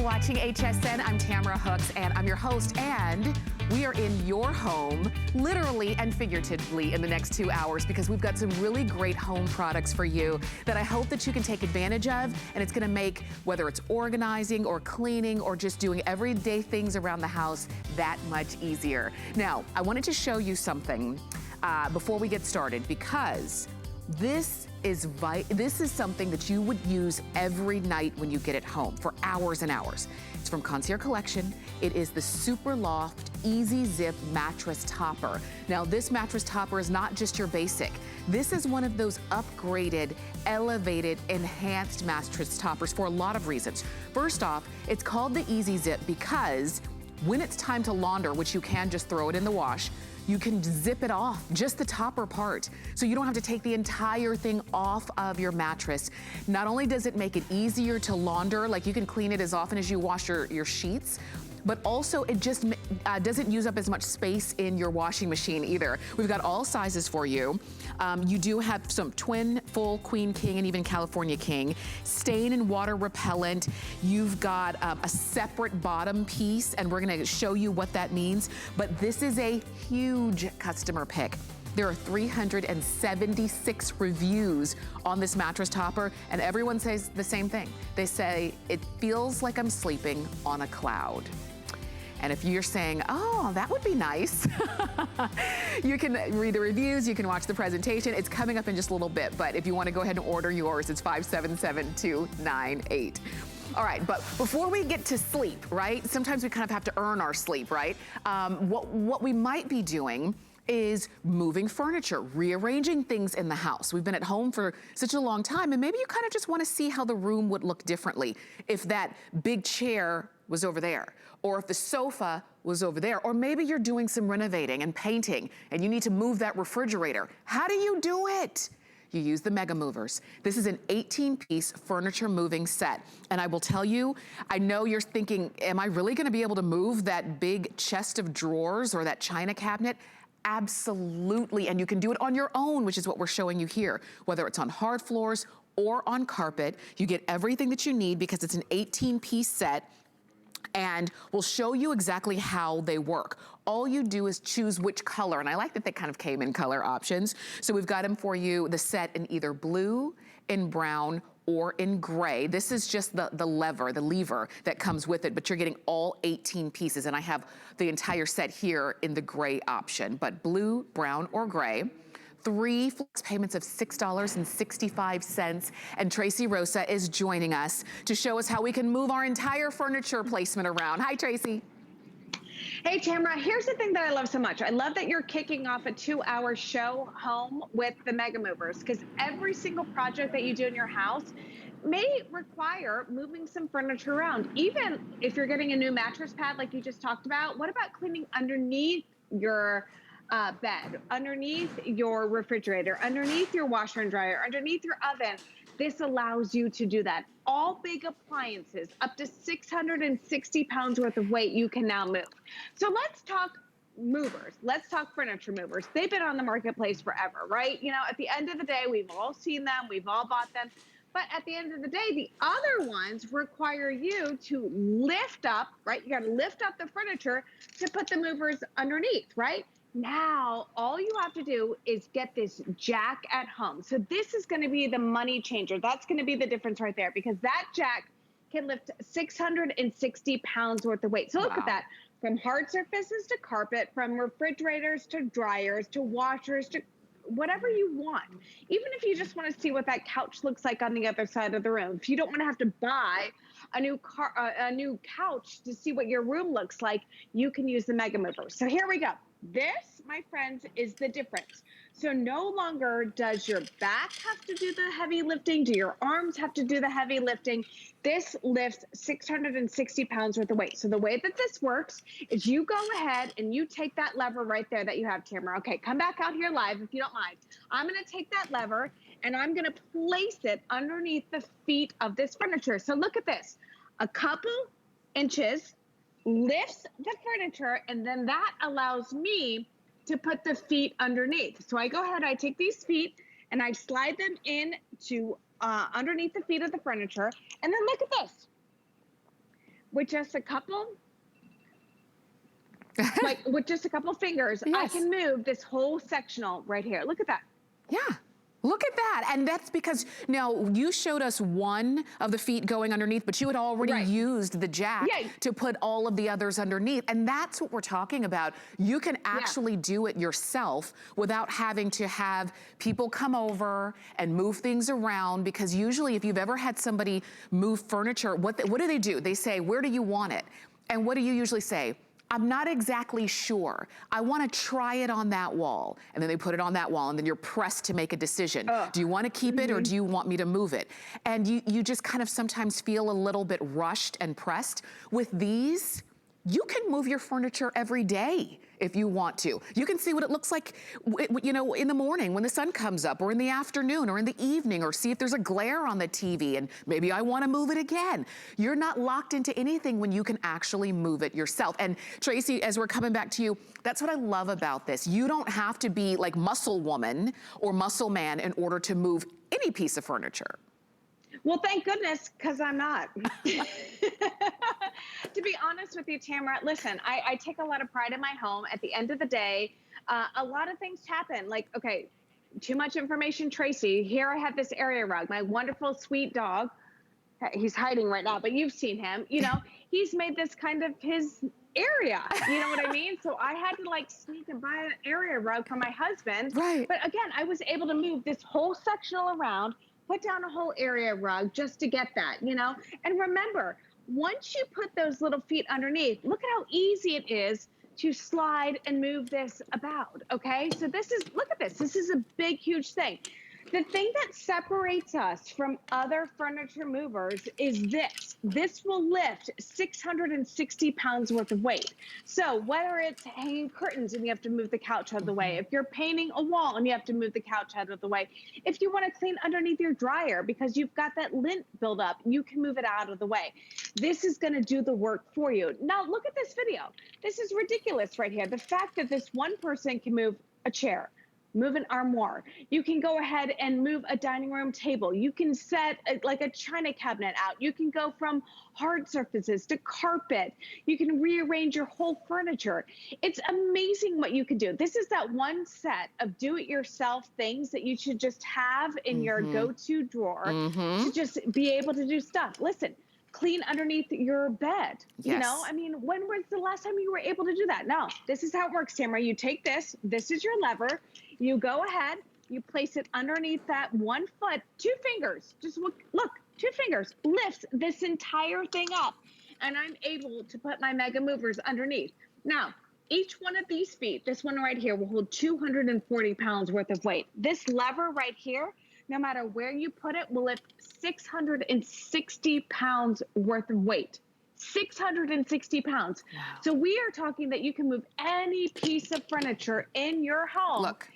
watching HSN. I'm Tamara Hooks, and I'm your host, and we are in your home, literally and figuratively, in the next 2 hours, because we've got some really great home products for you that I hope that you can take advantage of, and it's gonna make, whether it's organizing or cleaning or just doing everyday things around the house, that much easier. Now, I wanted to show you something before we get started, because this is something that you would use every night when you get it home for hours and hours. It's from Concierge Collection. It is the Super Loft Easy Zip Mattress Topper. Now, this mattress topper is not just your basic. This is one of those upgraded, elevated, enhanced mattress toppers for a lot of reasons. First off, it's called the Easy Zip because when it's time to launder, which you can just throw it in the wash, you can zip it off, just the topper part. So you don't have to take the entire thing off of your mattress. Not only does it make it easier to launder, like you can clean it as often as you wash your sheets, but also it just doesn't use up as much space in your washing machine either. We've got all sizes for you. You do have some twin, full, queen, king, and even California king. Stain and water repellent. You've got a separate bottom piece, and we're gonna show you what that means. But this is a huge customer pick. There are 376 reviews on this mattress topper, and everyone says the same thing. They say, it feels like I'm sleeping on a cloud. And if you're saying, oh, that would be nice, you can read the reviews, you can watch the presentation. It's coming up in just a little bit, but if you wanna go ahead and order yours, it's 577298. All right, but before we get to sleep, right? Sometimes we kind of have to earn our sleep, right? What we might be doing is moving furniture, rearranging things in the house. We've been at home for such a long time, and maybe you kind of just wanna see how the room would look differently if that big chair was over there, or if the sofa was over there, or maybe you're doing some renovating and painting and you need to move that refrigerator. How do you do it? You use the Mega Movers. This is an 18-piece furniture moving set. And I will tell you, I know you're thinking, am I really gonna be able to move that big chest of drawers or that china cabinet? Absolutely, and you can do it on your own, which is what we're showing you here. Whether it's on hard floors or on carpet, you get everything that you need because it's an 18-piece set, and we'll show you exactly how they work. All you do is choose which color, and I like that they kind of came in color options. So we've got them for you, the set in either blue, in brown, or in gray. This is just the lever that comes with it, but you're getting all 18 pieces, and I have the entire set here in the gray option, but blue, brown, or gray. 3 flex payments of $6.65, and Tracy Rosa is joining us to show us how we can move our entire furniture placement around. Hi, Tracy. Hey, Tamara, here's the thing that I love so much. I love that you're kicking off a 2-hour show home with the Mega Movers, because every single project that you do in your house may require moving some furniture around. Even if you're getting a new mattress pad like you just talked about, what about cleaning underneath your bed, underneath your refrigerator, underneath your washer and dryer, underneath your oven? This allows you to do that. All big appliances, up to 660 pounds worth of weight, you can now move. So let's talk movers. Let's talk furniture movers. They've been on the marketplace forever, right? You know, at the end of the day, we've all seen them, we've all bought them. But at the end of the day, the other ones require you to lift up, right? You got to lift up the furniture to put the movers underneath, right? Now, all you have to do is get this jack at home. So this is going to be the money changer. That's going to be the difference right there, because that jack can lift 660 pounds worth of weight. So look at that, from hard surfaces to carpet, from refrigerators to dryers to washers to whatever you want. Even if you just want to see what that couch looks like on the other side of the room, if you don't want to have to buy a new couch to see what your room looks like, you can use the Mega Mover. So here we go. This, my friends, is the difference. So no longer does your back have to do the heavy lifting, do your arms have to do the heavy lifting. This lifts 660 pounds worth of weight. So the way that this works is you go ahead and you take that lever right there that you have, Tamara. Okay, come back out here live if you don't mind. I'm gonna take that lever and I'm gonna place it underneath the feet of this furniture. So look at this, a couple inches lifts the furniture, and then that allows me to put the feet underneath. So I go ahead, I take these feet and I slide them in to underneath the feet of the furniture. And then look at this. with just a couple, like with just a couple fingers, I Yes. can move this whole sectional right here. Look at that. Yeah. Look at that. And that's because, now you showed us one of the feet going underneath, but you had already Right. used the jack Yeah. to put all of the others underneath. And that's what we're talking about. You can actually do it yourself without having to have people come over and move things around, because usually if you've ever had somebody move furniture, what do? They say, where do you want it? And what do you usually say? I'm not exactly sure. I want to try it on that wall. And then they put it on that wall, and then you're pressed to make a decision. Do you want to keep it, or do you want me to move it? And you just kind of sometimes feel a little bit rushed and pressed. With these, you can move your furniture every day if you want to. You can see what it looks like, you know, in the morning when the sun comes up, or in the afternoon, or in the evening, or see if there's a glare on the TV and maybe I want to move it again. You're not locked into anything when you can actually move it yourself. And Tracy, as we're coming back to you, that's what I love about this. You don't have to be like muscle woman or muscle man in order to move any piece of furniture. Well, thank goodness, because I'm not. To be honest with you, Tamara, listen, I take a lot of pride in my home. At the end of the day, a lot of things happen. Like, okay, too much information, Tracy. Here I have this area rug. My wonderful, sweet dog. He's hiding right now, but you've seen him. You know, he's made this kind of his area. You know what I mean? So I had to like sneak and buy an area rug for my husband. Right. But again, I was able to move this whole sectional around, put down a whole area rug just to get that, you know? And remember, once you put those little feet underneath, look at how easy it is to slide and move this about, okay? So this is, look at this. This is a big, huge thing. The thing that separates us from other furniture movers is this. This will lift 660 pounds worth of weight. So whether it's hanging curtains and you have to move the couch out of the way, if you're painting a wall and you have to move the couch out of the way, if you want to clean underneath your dryer because you've got that lint buildup, you can move it out of the way. This is going to do the work for you. Now look at this video. This is ridiculous right here. The fact that this one person can move a chair, move an armoire. You can go ahead and move a dining room table. You can set like a china cabinet out. You can go from hard surfaces to carpet. You can rearrange your whole furniture. It's amazing what you can do. This is that one set of do-it-yourself things that you should just have in your go-to drawer to just be able to do stuff. Listen, clean underneath your bed. You know, I mean, when was the last time you were able to do that? No, this is how it works, Tamara. You take this is your lever. You go ahead, you place it underneath that 1 foot, 2 fingers. Just look, 2 fingers lifts this entire thing up. And I'm able to put my mega movers underneath. Now, each one of these feet, this one right here will hold 240 pounds worth of weight. This lever right here, no matter where you put it, will lift 660 pounds worth of weight. 660 pounds. Wow. So we are talking that you can move any piece of furniture in your home. Look.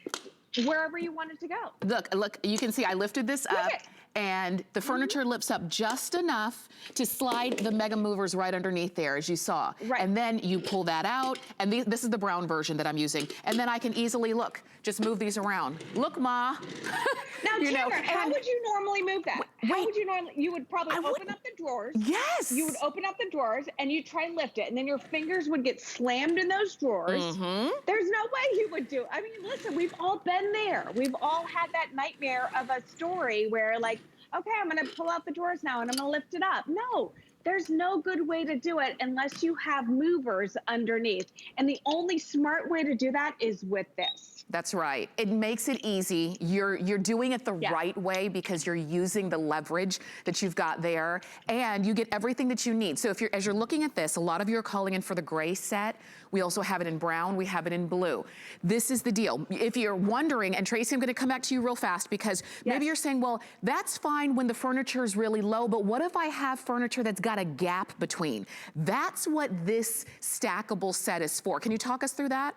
Wherever you want it to go. Look, you can see I lifted this up, and the furniture lifts up just enough to slide the mega movers right underneath there, as you saw. Right. And then you pull that out, and this is the brown version that I'm using. And then I can easily, look, just move these around. Look, Ma. Now, Tamara, how would you normally move that? How would you normally, you would probably open up the drawers. Yes. You would open up the drawers, and you try and lift it, and then your fingers would get slammed in those drawers. There's no way you would do. I mean, listen, we've all been there. We've all had that nightmare of a story where, like, okay, I'm going to pull out the drawers now and I'm going to lift it up. No, there's no good way to do it unless you have movers underneath. And the only smart way to do that is with this. That's right. It makes it easy. You're doing it the right way because you're using the leverage that you've got there, and you get everything that you need. So as you're looking at this, a lot of you are calling in for the gray set. We also have it in brown. We have it in blue. This is the deal. If you're wondering, and Tracy, I'm going to come back to you real fast because maybe you're saying, well, that's fine when the furniture is really low, but what if I have furniture that's got a gap between? That's what this stackable set is for. Can you talk us through that?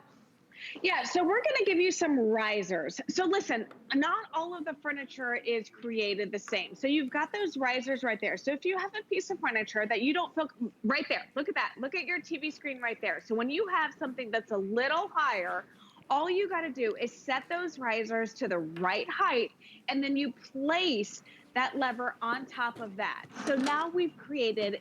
Yeah, so we're going to give you some risers. So listen, not all of the furniture is created the same. So you've got those risers right there. So if you have a piece of furniture that you don't feel, right there, look at that. Look at your TV screen right there. So when you have something that's a little higher, all you got to do is set those risers to the right height, and then you place that lever on top of that. So now we've created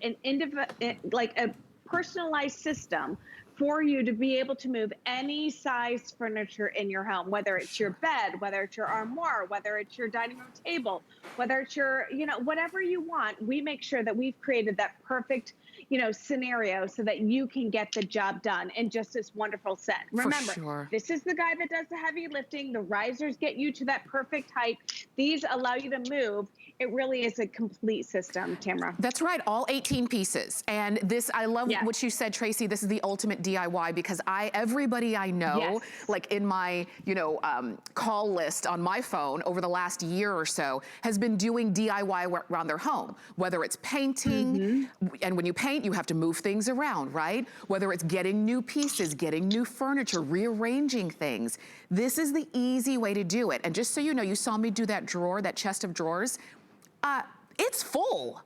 like a personalized system for you to be able to move any size furniture in your home, whether it's your bed, whether it's your armoire, whether it's your dining room table, whether it's your, whatever you want. We make sure that we've created that perfect, scenario so that you can get the job done in just this wonderful set. Remember, this is the guy that does the heavy lifting. The risers get you to that perfect height. These allow you to move. It really is a complete system, Tamara. That's right, all 18 pieces. And this, I love what you said, Tracy, this is the ultimate DIY, because everybody I know, like in my, call list on my phone over the last year or so, has been doing DIY around their home, whether it's painting, and when you paint, you have to move things around, right? Whether it's getting new pieces, getting new furniture, rearranging things. This is the easy way to do it. And just so you know, you saw me do that drawer, that chest of drawers. It's full.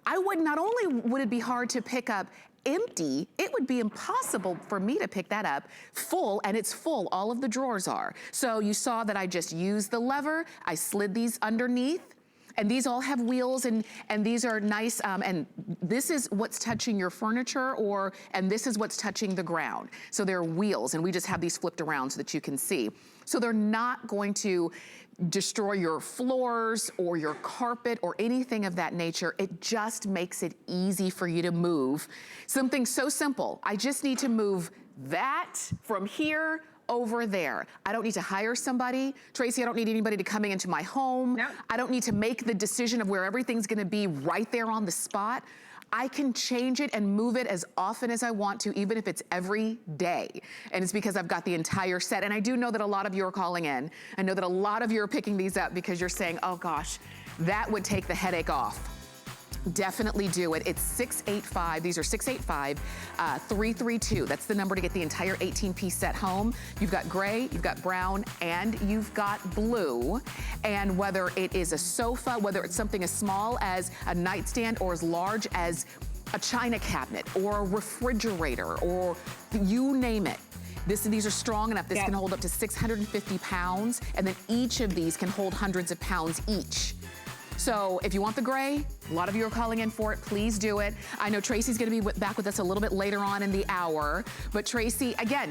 Not only would it be hard to pick up empty, it would be impossible for me to pick that up full, and it's full, all of the drawers are. So you saw that I just used the lever, I slid these underneath, and these all have wheels, and these are nice, and this is what's touching your furniture, and this is what's touching the ground. So they're wheels, and we just have these flipped around so that you can see. So they're not going to destroy your floors or your carpet or anything of that nature. It just makes it easy for you to move. Something so simple. I just need to move that from here over there. I don't need to hire somebody. Tracy, I don't need anybody to coming into my home. No. I don't need to make the decision of where everything's gonna be right there on the spot. I can change it and move it as often as I want to, even if it's every day. And it's because I've got the entire set. And I do know that a lot of you are calling in. I know that a lot of you are picking these up because you're saying, oh gosh, that would take the headache off. Definitely do it. It's 685, these are 685-332. That's the number to get the entire 18-piece set home. You've got gray, you've got brown, and you've got blue. And whether it is a sofa, whether it's something as small as a nightstand or as large as a china cabinet or a refrigerator or you name it. These are strong enough. This can hold up to 650 pounds, and then each of these can hold hundreds of pounds each. So if you want the gray, a lot of you are calling in for it, please do it. I know Tracy's gonna be back with us a little bit later on in the hour, but Tracy, again,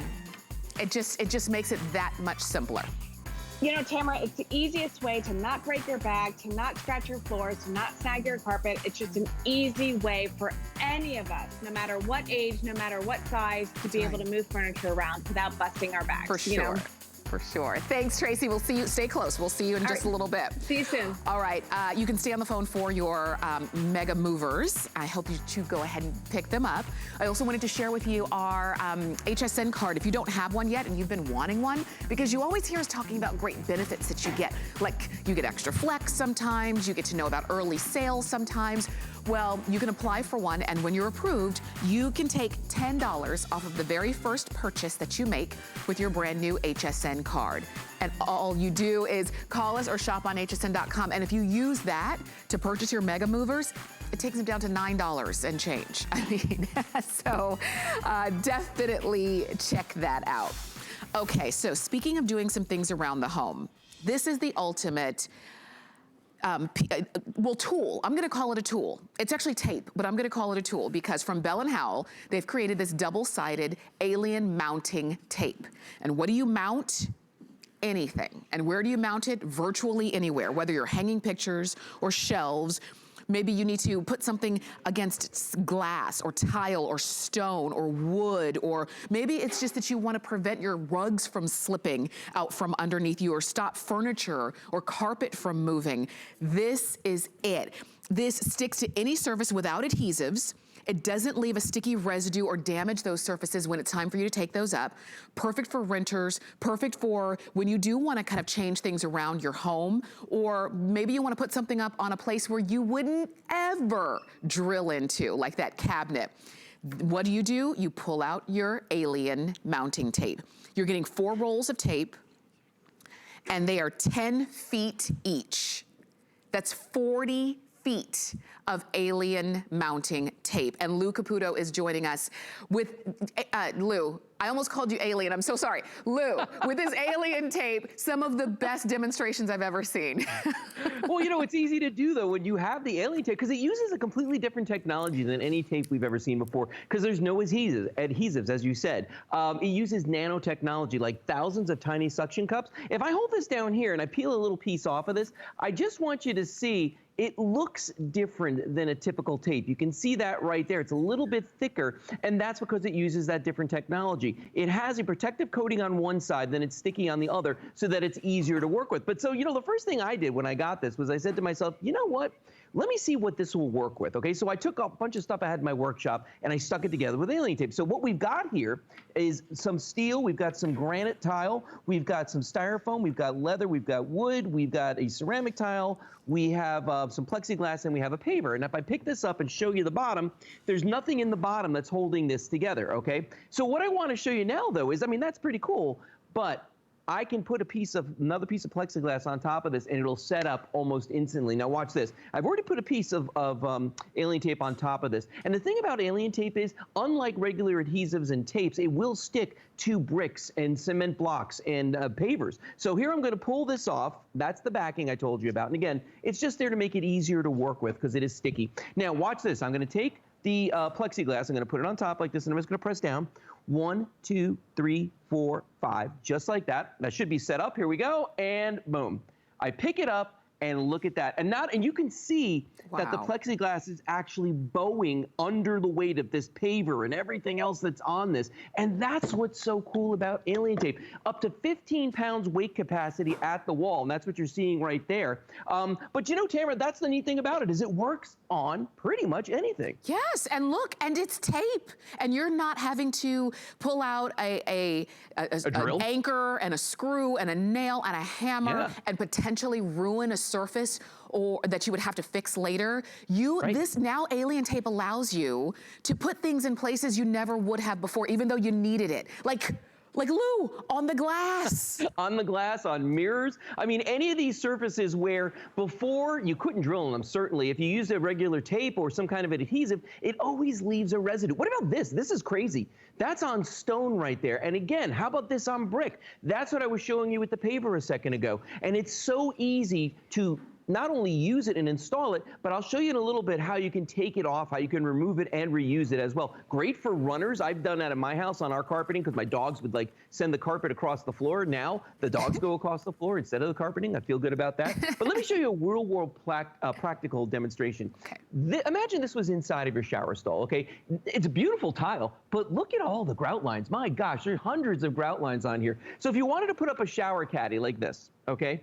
it just makes it that much simpler. Tamara, it's the easiest way to not break your bag, to not scratch your floors, to not snag your carpet. It's just an easy way for any of us, no matter what age, no matter what size, to be able to move furniture around without busting our bags. For sure. For sure. Thanks, Tracy. We'll see you. Stay close. We'll see you in just a little bit. See you soon. All right. You can stay on the phone for your mega movers. I hope you to go ahead and pick them up. I also wanted to share with you our HSN card. If you don't have one yet and you've been wanting one, because you always hear us talking about great benefits that you get. Like you get extra flex sometimes. You get to know about early sales sometimes. Well, you can apply for one, and when you're approved, you can take $10 off of the very first purchase that you make with your brand new HSN card. And all you do is call us or shop on hsn.com. And if you use that to purchase your mega movers, it takes them down to $9 and change. I mean, so definitely check that out. Okay, so speaking of doing some things around the home, this is the ultimate tool. I'm gonna call it a tool. It's actually tape, but I'm gonna call it a tool because from Bell & Howell, they've created this double-sided alien mounting tape. And what do you mount? Anything. And where do you mount it? Virtually anywhere, whether you're hanging pictures or shelves. Maybe you need to put something against glass or tile or stone or wood, or maybe it's just that you want to prevent your rugs from slipping out from underneath you or stop furniture or carpet from moving. This is it. This sticks to any surface without adhesives. It doesn't leave a sticky residue or damage those surfaces when it's time for you to take those up. Perfect for renters, perfect for when you do want to kind of change things around your home, or maybe you want to put something up on a place where you wouldn't ever drill into, like that cabinet. What do? You pull out your alien mounting tape. You're getting 4 rolls of tape, and they are 10 feet each. That's 40 feet of alien mounting tape. And Lou Caputo is joining us with, Lou, I almost called you alien, I'm so sorry. Lou, with his alien tape, some of the best demonstrations I've ever seen. Well, you know, it's easy to do though when you have the alien tape, because it uses a completely different technology than any tape we've ever seen before, because there's no adhesives, as you said. It uses nanotechnology, like thousands of tiny suction cups. If I hold this down here and I peel a little piece off of this, I just want you to see it looks different than a typical tape. You can see that right there. It's a little bit thicker, and that's because it uses that different technology. It has a protective coating on one side, then it's sticky on the other, so that it's easier to work with. But so, you know, the first thing I did when I got this was I said to myself, you know what? Let me see what this will work with, okay? So I took a bunch of stuff I had in my workshop and I stuck it together with alien tape. So what we've got here is some steel, we've got some granite tile, we've got some styrofoam, we've got leather, we've got wood, we've got a ceramic tile, we have some plexiglass, and we have a paver. And if I pick this up and show you the bottom, there's nothing in the bottom that's holding this together, okay? So what I want to show you now, though, is, I mean, that's pretty cool, but I can put another piece of plexiglass on top of this, and it'll set up almost instantly. Now watch this. I've already put a piece of alien tape on top of this. And the thing about alien tape is, unlike regular adhesives and tapes, it will stick to bricks and cement blocks and pavers. So here I'm going to pull this off. That's the backing I told you about. And again, it's just there to make it easier to work with because it is sticky. Now watch this. I'm going to take the plexiglass. I'm going to put it on top like this, and I'm just going to press down. 1, 2, 3, 4, 5, just like that. That should be set up. Here we go, and boom. I pick it up, and look at that. And you can see that the plexiglass is actually bowing under the weight of this paver and everything else that's on this. And that's what's so cool about alien tape. Up to 15 pounds weight capacity at the wall, and that's what you're seeing right there. But you know, Tamara, that's the neat thing about it, is it works on pretty much anything. Yes, and look, and it's tape, and you're not having to pull out an anchor and a screw and a nail and a hammer and potentially ruin a surface or that you would have to fix later. This now alien tape allows you to put things in places you never would have before, even though you needed it. Like Lou, on the glass. On the glass, on mirrors. I mean, any of these surfaces where before you couldn't drill in them, certainly. If you used a regular tape or some kind of adhesive, it always leaves a residue. What about this? This is crazy. That's on stone right there. And again, how about this on brick? That's what I was showing you with the paver a second ago. And it's so easy to not only use it and install it, but I'll show you in a little bit how you can take it off, how you can remove it and reuse it as well. Great for runners. I've done that at my house on our carpeting because my dogs would like send the carpet across the floor. Now the dogs go across the floor instead of the carpeting. I feel good about that. But let me show you a real world practical demonstration. Imagine this was inside of your shower stall, okay? It's a beautiful tile, but look at all the grout lines. My gosh, there's hundreds of grout lines on here. So if you wanted to put up a shower caddy like this, okay?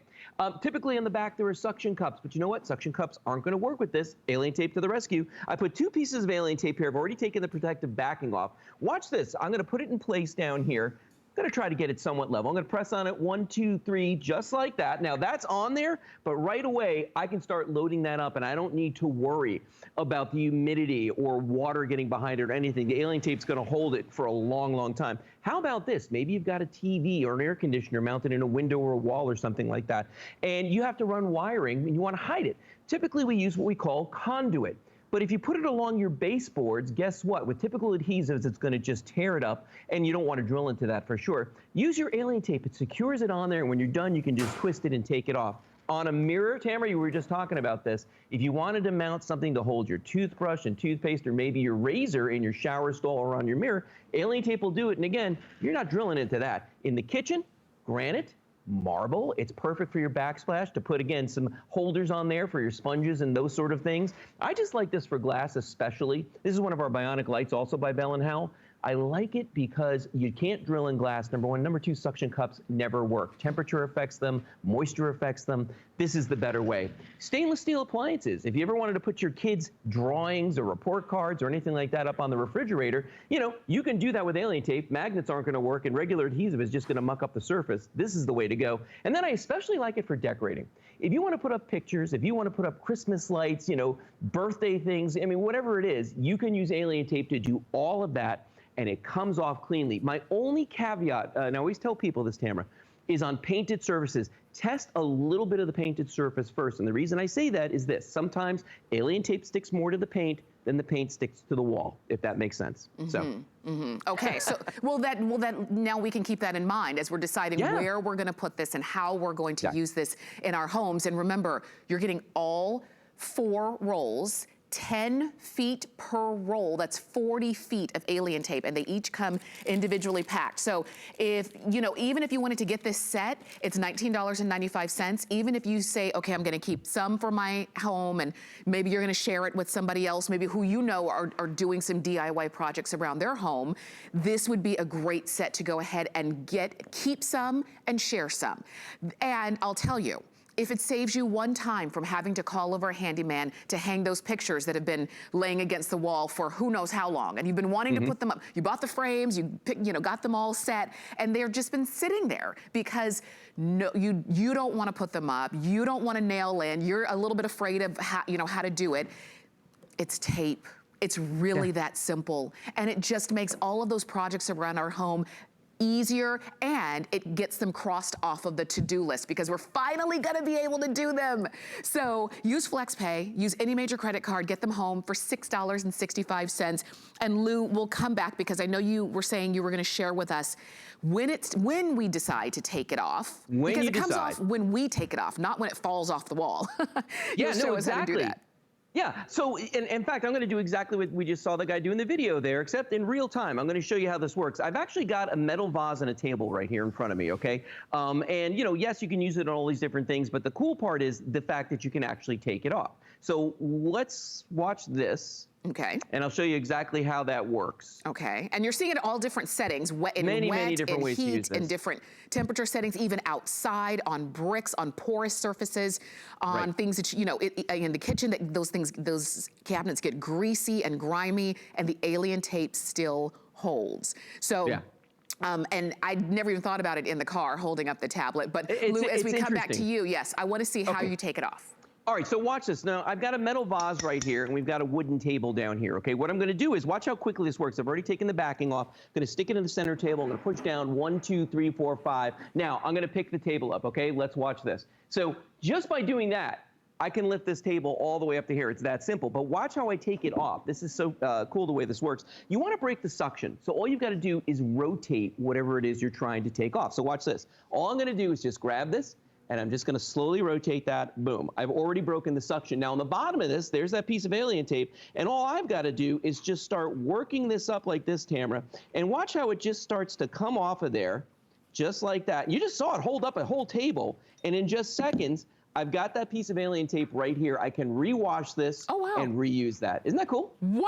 Typically in the back there are suction cups, but you know what? Suction cups aren't going to work with this. Alien tape to the rescue. I put 2 pieces of alien tape here. I've already taken the protective backing off. Watch this. I'm going to put it in place down here. I'm going to try to get it somewhat level. I'm going to press on it 1, 2, 3, just like that. Now that's on there, but right away I can start loading that up, and I don't need to worry about the humidity or water getting behind it or anything. The alien tape's going to hold it for a long, long time. How about this? Maybe you've got a TV or an air conditioner mounted in a window or a wall or something like that, and you have to run wiring and you want to hide it. Typically we use what we call conduit. But if you put it along your baseboards, guess what? With typical adhesives, it's going to just tear it up, and you don't want to drill into that for sure. Use your alien tape. It secures it on there, and when you're done, you can just twist it and take it off. On a mirror, Tamara, you were just talking about this. If you wanted to mount something to hold your toothbrush and toothpaste or maybe your razor in your shower stall or on your mirror, alien tape will do it. And again, you're not drilling into that. In the kitchen, granite, marble. It's perfect for your backsplash to put, again, some holders on there for your sponges and those sort of things. I just like this for glass especially. This is one of our bionic lights, also by Bell & Howell. I like it because you can't drill in glass, number one. Number two, suction cups never work. Temperature affects them, moisture affects them. This is the better way. Stainless steel appliances. If you ever wanted to put your kids' drawings or report cards or anything like that up on the refrigerator, you know, you can do that with alien tape. Magnets aren't going to work, and regular adhesive is just going to muck up the surface. This is the way to go. And then I especially like it for decorating. If you want to put up pictures, if you want to put up Christmas lights, you know, birthday things, I mean, whatever it is, you can use alien tape to do all of that, and it comes off cleanly. My only caveat, and I always tell people this, Tamara, is on painted surfaces. Test a little bit of the painted surface first. And the reason I say that is this. Sometimes alien tape sticks more to the paint than the paint sticks to the wall, if that makes sense. Okay, so well, now we can keep that in mind as we're deciding where we're gonna put this and how we're going to use this in our homes. And remember, you're getting all 4 rolls, 10 feet per roll. That's 40 feet of alien tape, and they each come individually packed. So if, you know, even if you wanted to get this set, it's $19.95. Even if you say, okay, I'm gonna keep some for my home, and maybe you're gonna share it with somebody else, maybe who you know are doing some DIY projects around their home, this would be a great set to go ahead and keep some and share some. And I'll tell you, if it saves you one time from having to call over a handyman to hang those pictures that have been laying against the wall for who knows how long, and you've been wanting to put them up, you bought the frames, you got them all set, and they've just been sitting there because you don't want to put them up, you don't want to nail in, you're a little bit afraid of how to do it. It's tape. It's really that simple, and it just makes all of those projects around our home easier, and it gets them crossed off of the to-do list because we're finally gonna be able to do them. So use FlexPay, use any major credit card, get them home for $6.65. And Lou, we'll come back because I know you were saying you were gonna share with us when we decide to take it off. Because it comes off when we take it off, not when it falls off the wall. Yeah, no, exactly. Yeah, so in fact, I'm gonna do exactly what we just saw the guy do in the video there, except in real time. I'm gonna show you how this works. I've actually got a metal vase and a table right here in front of me, okay? And yes, you can use it on all these different things, but the cool part is the fact that you can actually take it off. So let's watch this. Okay. And I'll show you exactly how that works. Okay, and you're seeing it all different settings, many different ways to use heat, this. in different temperature settings, even outside, on bricks, on porous surfaces, on things that, in the kitchen, that those cabinets get greasy and grimy, and the alien tape still holds. So. Yeah. And I'd never even thought about it in the car, holding up the tablet. But Lou, as we come back to you, yes, I want to see how you take it off. All right, so watch this. Now, I've got a metal vase right here, and we've got a wooden table down here, okay? What I'm gonna do is, watch how quickly this works. I've already taken the backing off. I'm gonna stick it in the center table. I'm gonna push down 1, 2, 3, 4, 5. Now, I'm gonna pick the table up, okay? Let's watch this. So, just by doing that, I can lift this table all the way up to here. It's that simple. But watch how I take it off. This is so cool the way this works. You wanna break the suction. So all you've gotta do is rotate whatever it is you're trying to take off. So watch this. All I'm gonna do is just grab this, and I'm just gonna slowly rotate that, boom. I've already broken the suction. Now on the bottom of this, there's that piece of alien tape, and all I've gotta do is just start working this up like this, Tamara, and watch how it just starts to come off of there, just like that. You just saw it hold up a whole table, and in just seconds, I've got that piece of alien tape right here. I can rewash this and reuse that. Isn't that cool? Wow!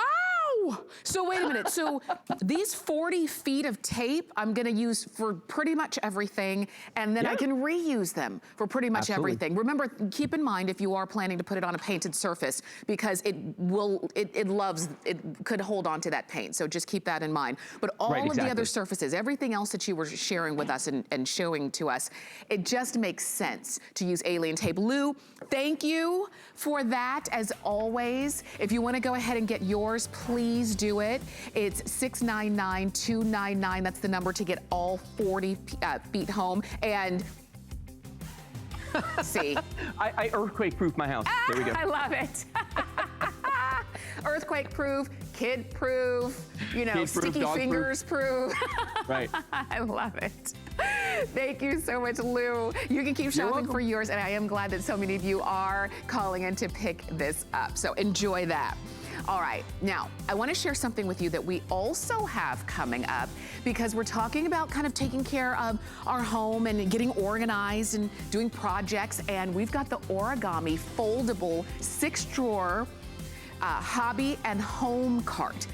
So wait a minute, so these 40 feet of tape I'm gonna use for pretty much everything, and then I can reuse them for pretty much everything. Remember, keep in mind if you are planning to put it on a painted surface, because it could hold on to that paint, so just keep that in mind. But all of the other surfaces, everything else that you were sharing with us and showing to us, it just makes sense to use alien tape. Lou, thank you for that, as always. If you wanna go ahead and get yours, please do it. It's $699-$299. That's the number to get all 40 feet home. And see. I earthquake-proof my house. There we go. I love it. Earthquake-proof, kid-proof, sticky fingers-proof. Right. I love it. Thank you so much, Lou. You can keep shopping for yours, and I am glad that so many of you are calling in to pick this up. So enjoy that. All right, now, I wanna share something with you that we also have coming up, because we're talking about kind of taking care of our home and getting organized and doing projects, and we've got the Origami foldable 6-drawer hobby and home cart.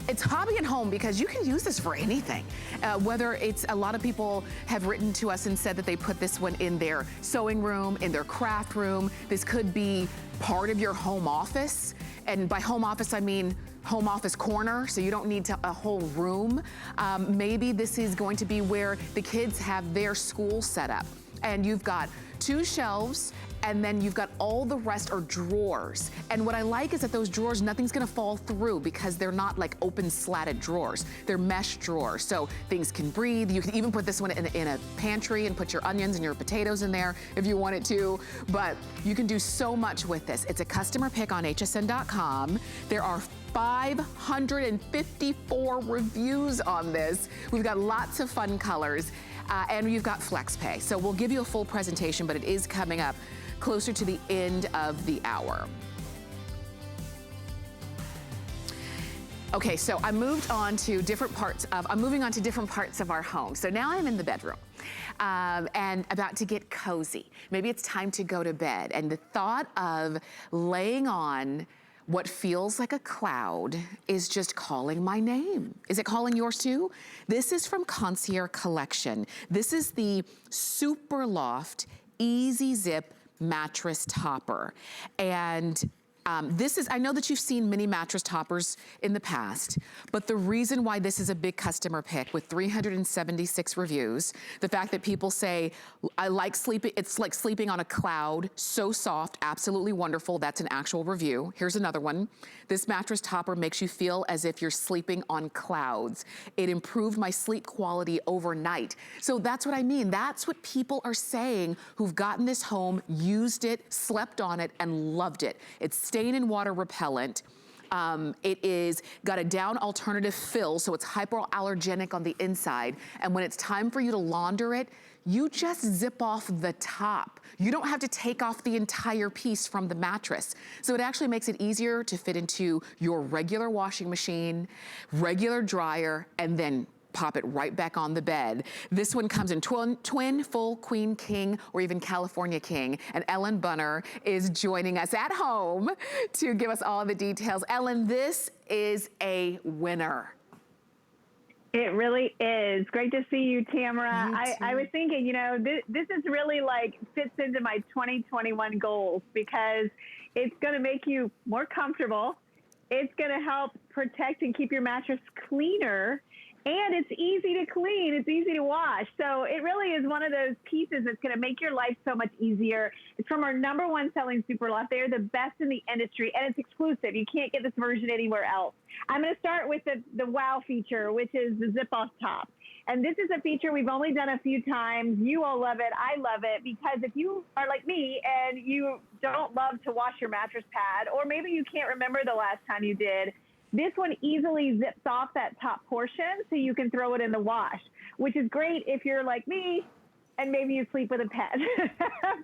It's hobby and home because you can use this for anything. Whether it's, a lot of people have written to us and said that they put this one in their sewing room, in their craft room. This could be part of your home office. And by home office, I mean home office corner, so you don't need a whole room. Maybe this is going to be where the kids have their school set up. And you've got 2 shelves, and then you've got all the rest are drawers. And what I like is that those drawers, nothing's gonna fall through because they're not like open slatted drawers. They're mesh drawers, so things can breathe. You can even put this one in a pantry and put your onions and your potatoes in there if you wanted to, but you can do so much with this. It's a customer pick on hsn.com. There are 554 reviews on this. We've got lots of fun colors, and you've got FlexPay. So we'll give you a full presentation, but it is coming up closer to the end of the hour. Okay, so I'm moving on to different parts of our home. So now I'm in the bedroom and about to get cozy. Maybe it's time to go to bed, and the thought of laying on what feels like a cloud is just calling my name. Is it calling yours too? This is from Concierge Collection. This is the Super Loft Easy Zip mattress topper. And this is, I know that you've seen mini mattress toppers in the past, but the reason why this is a big customer pick with 376 reviews, the fact that people say, I like sleeping, it's like sleeping on a cloud, so soft, absolutely wonderful. That's an actual review. Here's another one. This mattress topper makes you feel as if you're sleeping on clouds. It improved my sleep quality overnight. So that's what I mean. That's what people are saying who've gotten this home, used it, slept on it, and loved it. It's stain and water repellent. It is got a down alternative fill, so it's hypoallergenic on the inside. And when it's time for you to launder it, you just zip off the top. You don't have to take off the entire piece from the mattress. So it actually makes it easier to fit into your regular washing machine, regular dryer, and then pop it right back on the bed. This one comes in twin, full, queen, king, or even California king. And Ellen Bunner is joining us at home to give us all the details. Ellen, this is a winner. It really is. Great to see you, Tamara. I was thinking, you know, this is really like fits into my 2021 goals because it's going to make you more comfortable. It's going to help protect and keep your mattress cleaner. And it's easy to clean. It's easy to wash. So it really is one of those pieces that's going to make your life so much easier. It's from our #1 selling Super Loft. They're the best in the industry, and it's exclusive. You can't get this version anywhere else. I'm going to start with the wow feature, which is the zip-off top. And this is a feature we've only done a few times. You all love it. I love it because if you are like me and you don't love to wash your mattress pad, or maybe you can't remember the last time you did, this one easily zips off that top portion so you can throw it in the wash, which is great if you're like me and maybe you sleep with a pet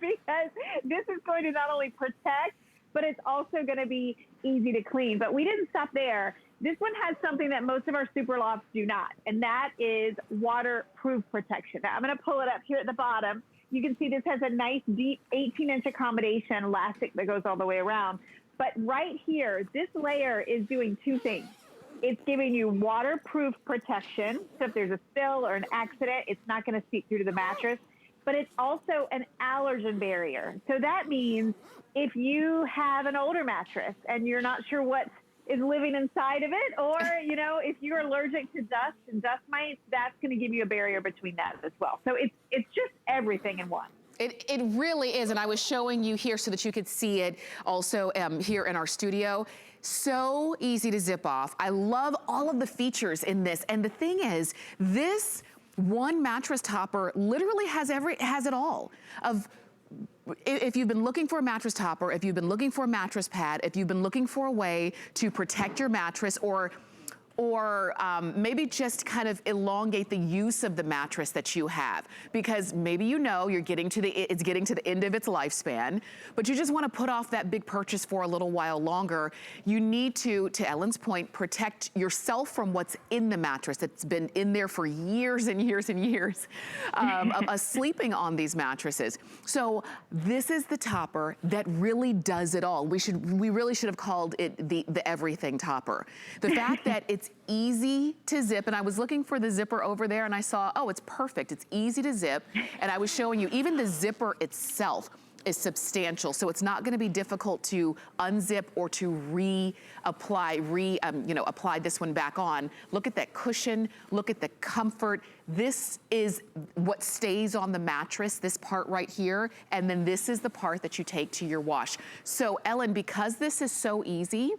because this is going to not only protect, but it's also going to be easy to clean. But we didn't stop there. This one has something that most of our Super Lofts do not, and that is waterproof protection. Now, I'm going to pull it up here at the bottom. You can see this has a nice deep 18-inch accommodation elastic that goes all the way around. But right here, this layer is doing 2 things. It's giving you waterproof protection. So if there's a spill or an accident, it's not going to seep through to the mattress. But it's also an allergen barrier. So that means if you have an older mattress and you're not sure what is living inside of it, or, you know, if you're allergic to dust and dust mites, that's going to give you a barrier between that as well. So it's just everything in one. It really is, and I was showing you here so that you could see it also here in our studio. So easy to zip off. I love all of the features in this, and the thing is, this one mattress topper literally has it all. If you've been looking for a mattress topper, if you've been looking for a mattress pad, if you've been looking for a way to protect your mattress or maybe just kind of elongate the use of the mattress that you have, because maybe you know it's getting to the end of its lifespan, but you just want to put off that big purchase for a little while longer. You need to Ellen's point, protect yourself from what's in the mattress that's been in there for years and years and years of us sleeping on these mattresses. So this is the topper that really does it all. We really should have called it the everything topper. The fact that it's easy to zip, and I was looking for the zipper over there and I saw, oh, it's perfect. It's easy to zip. And I was showing you even the zipper itself. is substantial, so it's not gonna be difficult to unzip or to apply this one back on. Look at that cushion, look at the comfort. This is what stays on the mattress, this part right here, and then this is the part that you take to your wash. So Ellen, because this is so easy,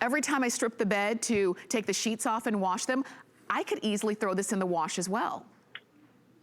every time I strip the bed to take the sheets off and wash them, I could easily throw this in the wash as well.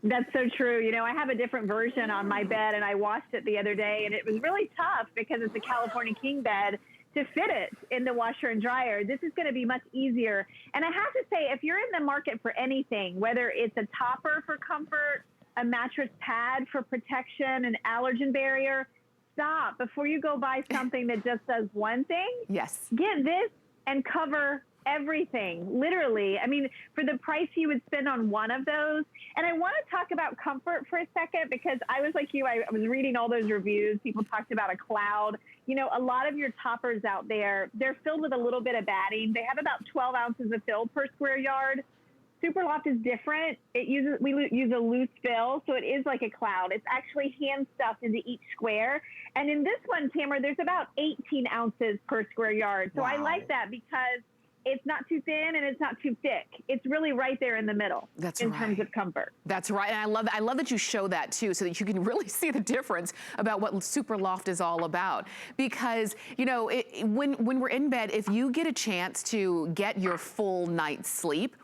That's so true. You know, I have a different version on my bed, and I washed it the other day, and it was really tough because it's a California king bed to fit it in the washer and dryer. This is going to be much easier. And I have to say, if you're in the market for anything, whether it's a topper for comfort, a mattress pad for protection, an allergen barrier, stop before you go buy something that just does one thing. Yes. Get this and cover everything, literally. I mean, for the price you would spend on one of those. And I want to talk about comfort for a second, because I was like you, I was reading all those reviews. People talked about a cloud. You know, a lot of your toppers out there, they're filled with a little bit of batting. They have about 12 ounces of fill per square yard. Super Loft is different. We use a loose fill, so it is like a cloud. It's actually hand stuffed into each square. And in this one, Tamara, there's about 18 ounces per square yard. So I like that because it's not too thin and it's not too thick. It's really right there in the middle. That's in terms of comfort. That's right. And I love that you show that too, so that you can really see the difference about what Super Loft is all about. Because, you know, when we're in bed, if you get a chance to get your full night's sleep,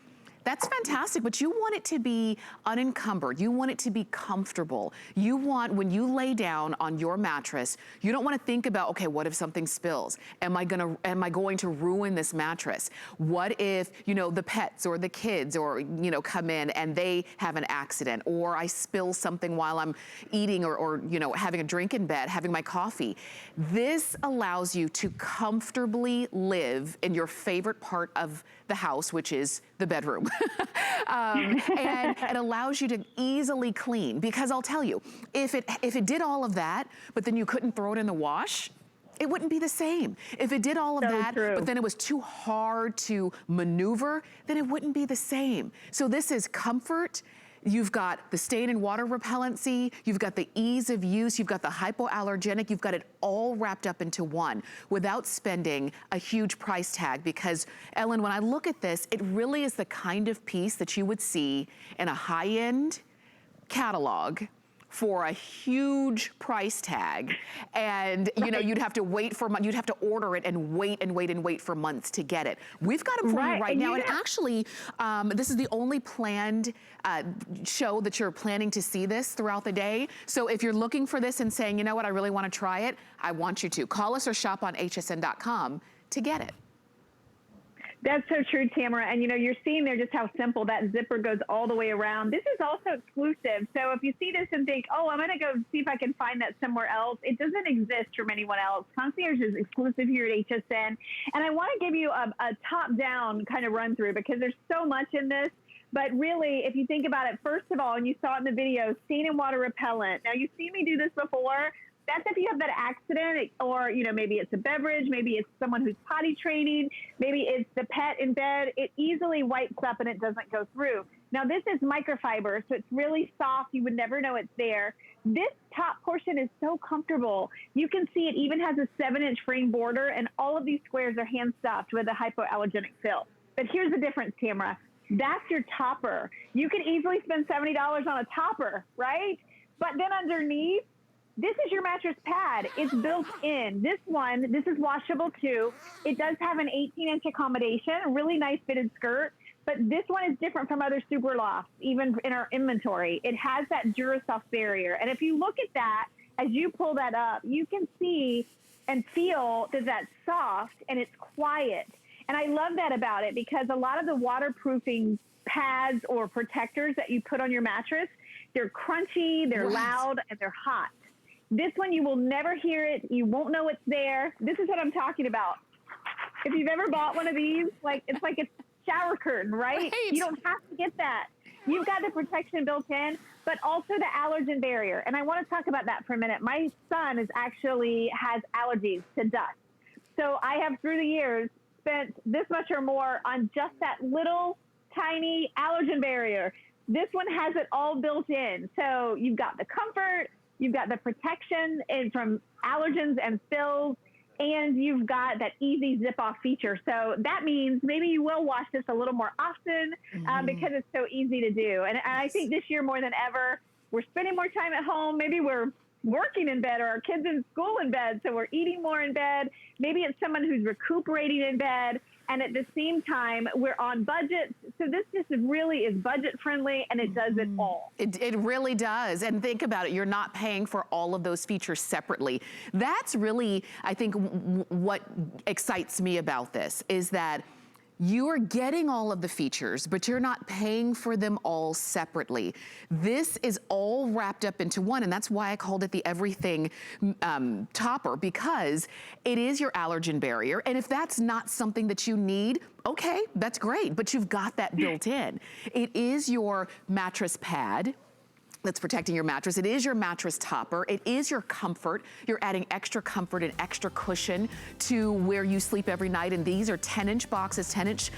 that's fantastic, but you want it to be unencumbered. You want it to be comfortable. You want, when you lay down on your mattress, you don't want to think about, okay, what if something spills? Am I going to ruin this mattress? What if, you know, the pets or the kids or, you know, come in and they have an accident, or I spill something while I'm eating or you know, having a drink in bed, having my coffee. This allows you to comfortably live in your favorite part of the house, which is the bedroom. And it allows you to easily clean, because I'll tell you, if it did all of that, but then you couldn't throw it in the wash, it wouldn't be the same. If it did all of that, but then it was too hard to maneuver, then it wouldn't be the same. So this is comfort. You've got the stain and water repellency, you've got the ease of use, you've got the hypoallergenic, you've got it all wrapped up into one without spending a huge price tag. Because, Ellen, when I look at this, it really is the kind of piece that you would see in a high-end catalog for a huge price tag, and you know, you'd have to wait for you'd have to order it and wait for months to get it. We've got them for you right now, and actually, this is the only planned show that you're planning to see this throughout the day. So if you're looking for this and saying, you know what, I really want to try it, I want you to call us or shop on hsn.com to get it. That's so true, Tamara. And, you know, you're seeing there just how simple that zipper goes all the way around. This is also exclusive. So if you see this and think, oh, I'm going to go see if I can find that somewhere else, it doesn't exist from anyone else. Concierge is exclusive here at HSN. And I want to give you a top-down kind of run-through, because there's so much in this. But really, if you think about it, first of all, and you saw it in the video, stain and water repellent. Now, you've seen me do this before. That's if you have that accident, or, you know, maybe it's a beverage, maybe it's someone who's potty training, maybe it's the pet in bed. It easily wipes up and it doesn't go through. Now, this is microfiber, so it's really soft. You would never know it's there. This top portion is so comfortable. You can see it even has a 7-inch frame border, and all of these squares are hand stuffed with a hypoallergenic fill. But here's the difference, Tamara. That's your topper. You could easily spend $70 on a topper, right? But then underneath, this is your mattress pad. It's built in. This is washable too. It does have an 18-inch accommodation, a really nice fitted skirt, but this one is different from other Super Lofts, even in our inventory. It has that Durasoft barrier. And if you look at that, as you pull that up, you can see and feel that that's soft and it's quiet. And I love that about it, because a lot of the waterproofing pads or protectors that you put on your mattress, they're crunchy, they're loud, and they're hot. This one, you will never hear it. You won't know it's there. This is what I'm talking about. If you've ever bought one of these, it's like a shower curtain, right? You don't have to get that. You've got the protection built in, but also the allergen barrier. And I want to talk about that for a minute. My son has allergies to dust. So I have, through the years, spent this much or more on just that little tiny allergen barrier. This one has it all built in. So you've got the comfort, you've got the protection and from allergens and spills, and you've got that easy zip-off feature. So that means maybe you will wash this a little more often because it's so easy to do. And I think this year more than ever, we're spending more time at home. Maybe we're working in bed, or our kids in school in bed, so we're eating more in bed. Maybe it's someone who's recuperating in bed, and at the same time, we're on budget. So this just really is budget friendly, and it does it all. It really does. And think about it, you're not paying for all of those features separately. That's really, I think, what excites me about this, is that you are getting all of the features, but you're not paying for them all separately. This is all wrapped up into one, and that's why I called it the everything topper, because it is your allergen barrier. And if that's not something that you need, okay, that's great, but you've got that built in. It is your mattress pad that's protecting your mattress. It is your mattress topper. It is your comfort. You're adding extra comfort and extra cushion to where you sleep every night. And these are 10-inch boxes, 10-inch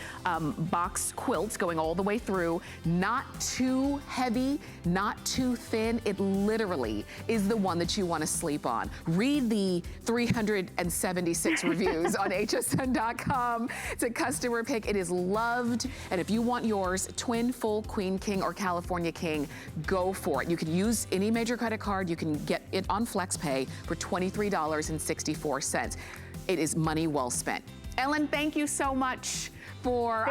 box quilts going all the way through. Not too heavy, not too thin. It literally is the one that you want to sleep on. Read the 376 reviews on hsn.com. It's a customer pick. It is loved. And if you want yours, twin, full, queen, king, or California king, go for it. You can use any major credit card. You can get it on FlexPay for $23.64. It is money well spent. Ellen, thank you so much for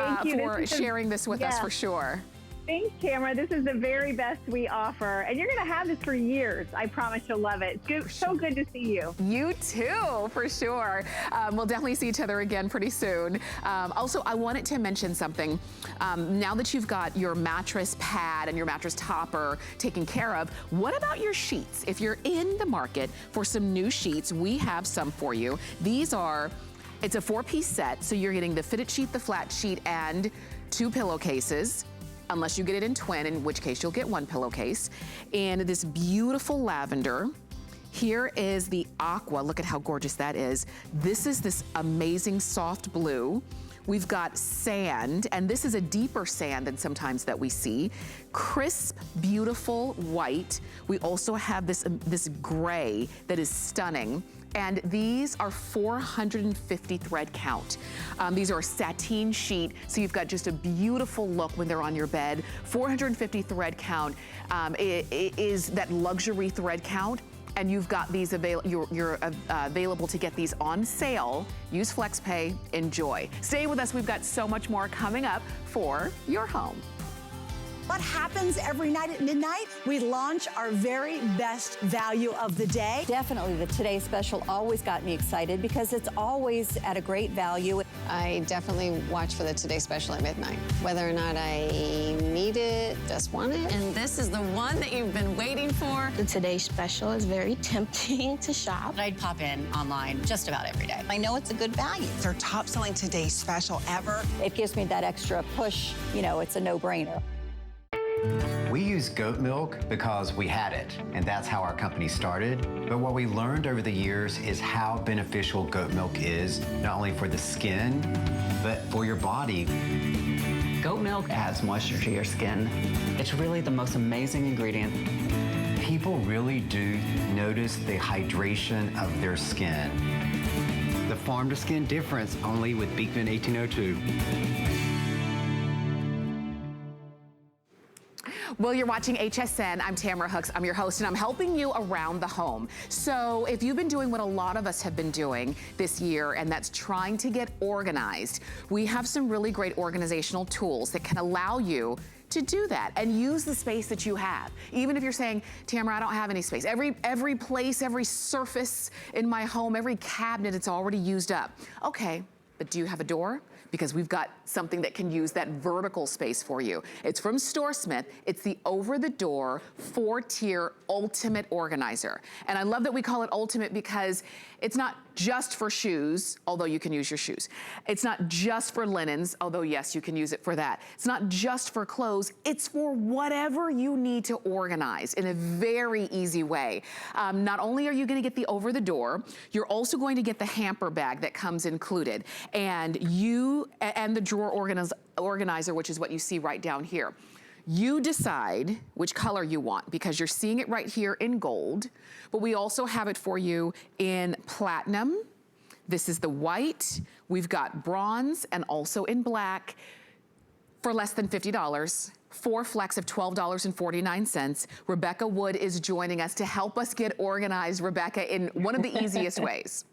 sharing this with us, for sure. Thanks, Tamara. This is the very best we offer, and you're going to have this for years. I promise you'll love it. So good to see you. You too, for sure. We'll definitely see each other again pretty soon. Also, I wanted to mention something. Now that you've got your mattress pad and your mattress topper taken care of, what about your sheets? If you're in the market for some new sheets, we have some for you. These are, it's a 4-piece set, so you're getting the fitted sheet, the flat sheet, and 2 pillowcases. Unless you get it in twin, in which case you'll get 1 pillowcase. And this beautiful lavender. Here is the aqua. Look at how gorgeous that is. This is this amazing soft blue. We've got sand, and this is a deeper sand than sometimes that we see. Crisp, beautiful white. We also have this gray that is stunning. And these are 450 thread count. These are a sateen sheet, so you've got just a beautiful look when they're on your bed. 450 thread count is that luxury thread count, and you've got these you're available to get these on sale. Use FlexPay, enjoy. Stay with us, we've got so much more coming up for your home. What happens every night at midnight? We launch our very best value of the day. Definitely the Today Special always got me excited because it's always at a great value. I definitely watch for the Today Special at midnight. Whether or not I need it, just want it. And this is the one that you've been waiting for. The Today Special is very tempting to shop. I'd pop in online just about every day. I know it's a good value. It's our top selling Today Special ever. It gives me that extra push. You know, it's a no-brainer. We use goat milk because we had it, and that's how our company started. But what we learned over the years is how beneficial goat milk is, not only for the skin, but for your body. Goat milk adds moisture to your skin. It's really the most amazing ingredient. People really do notice the hydration of their skin. The farm-to-skin difference, only with Beekman 1802. Well, you're watching HSN. I'm Tamara Hooks. I'm your host, and I'm helping you around the home. So if you've been doing what a lot of us have been doing this year, and that's trying to get organized, we have some really great organizational tools that can allow you to do that and use the space that you have. Even if you're saying, Tamara, I don't have any space. Every place, every surface in my home, every cabinet, it's already used up. Okay, but do you have a door? Because we've got something that can use that vertical space for you. It's from StoreSmith. It's the over-the-door 4-tier ultimate organizer. And I love that we call it ultimate because it's not just for shoes, although you can use your shoes. It's not just for linens, although yes, you can use it for that. It's not just for clothes, it's for whatever you need to organize in a very easy way. Not only are you gonna get the over the door, you're also going to get the hamper bag that comes included. And the drawer organizer, which is what you see right down here. You decide which color you want because you're seeing it right here in gold, but we also have it for you in platinum. This is the white. We've got bronze and also in black for less than $50. 4 flex of $12.49. Rebecca Wood is joining us to help us get organized, Rebecca, in one of the easiest ways.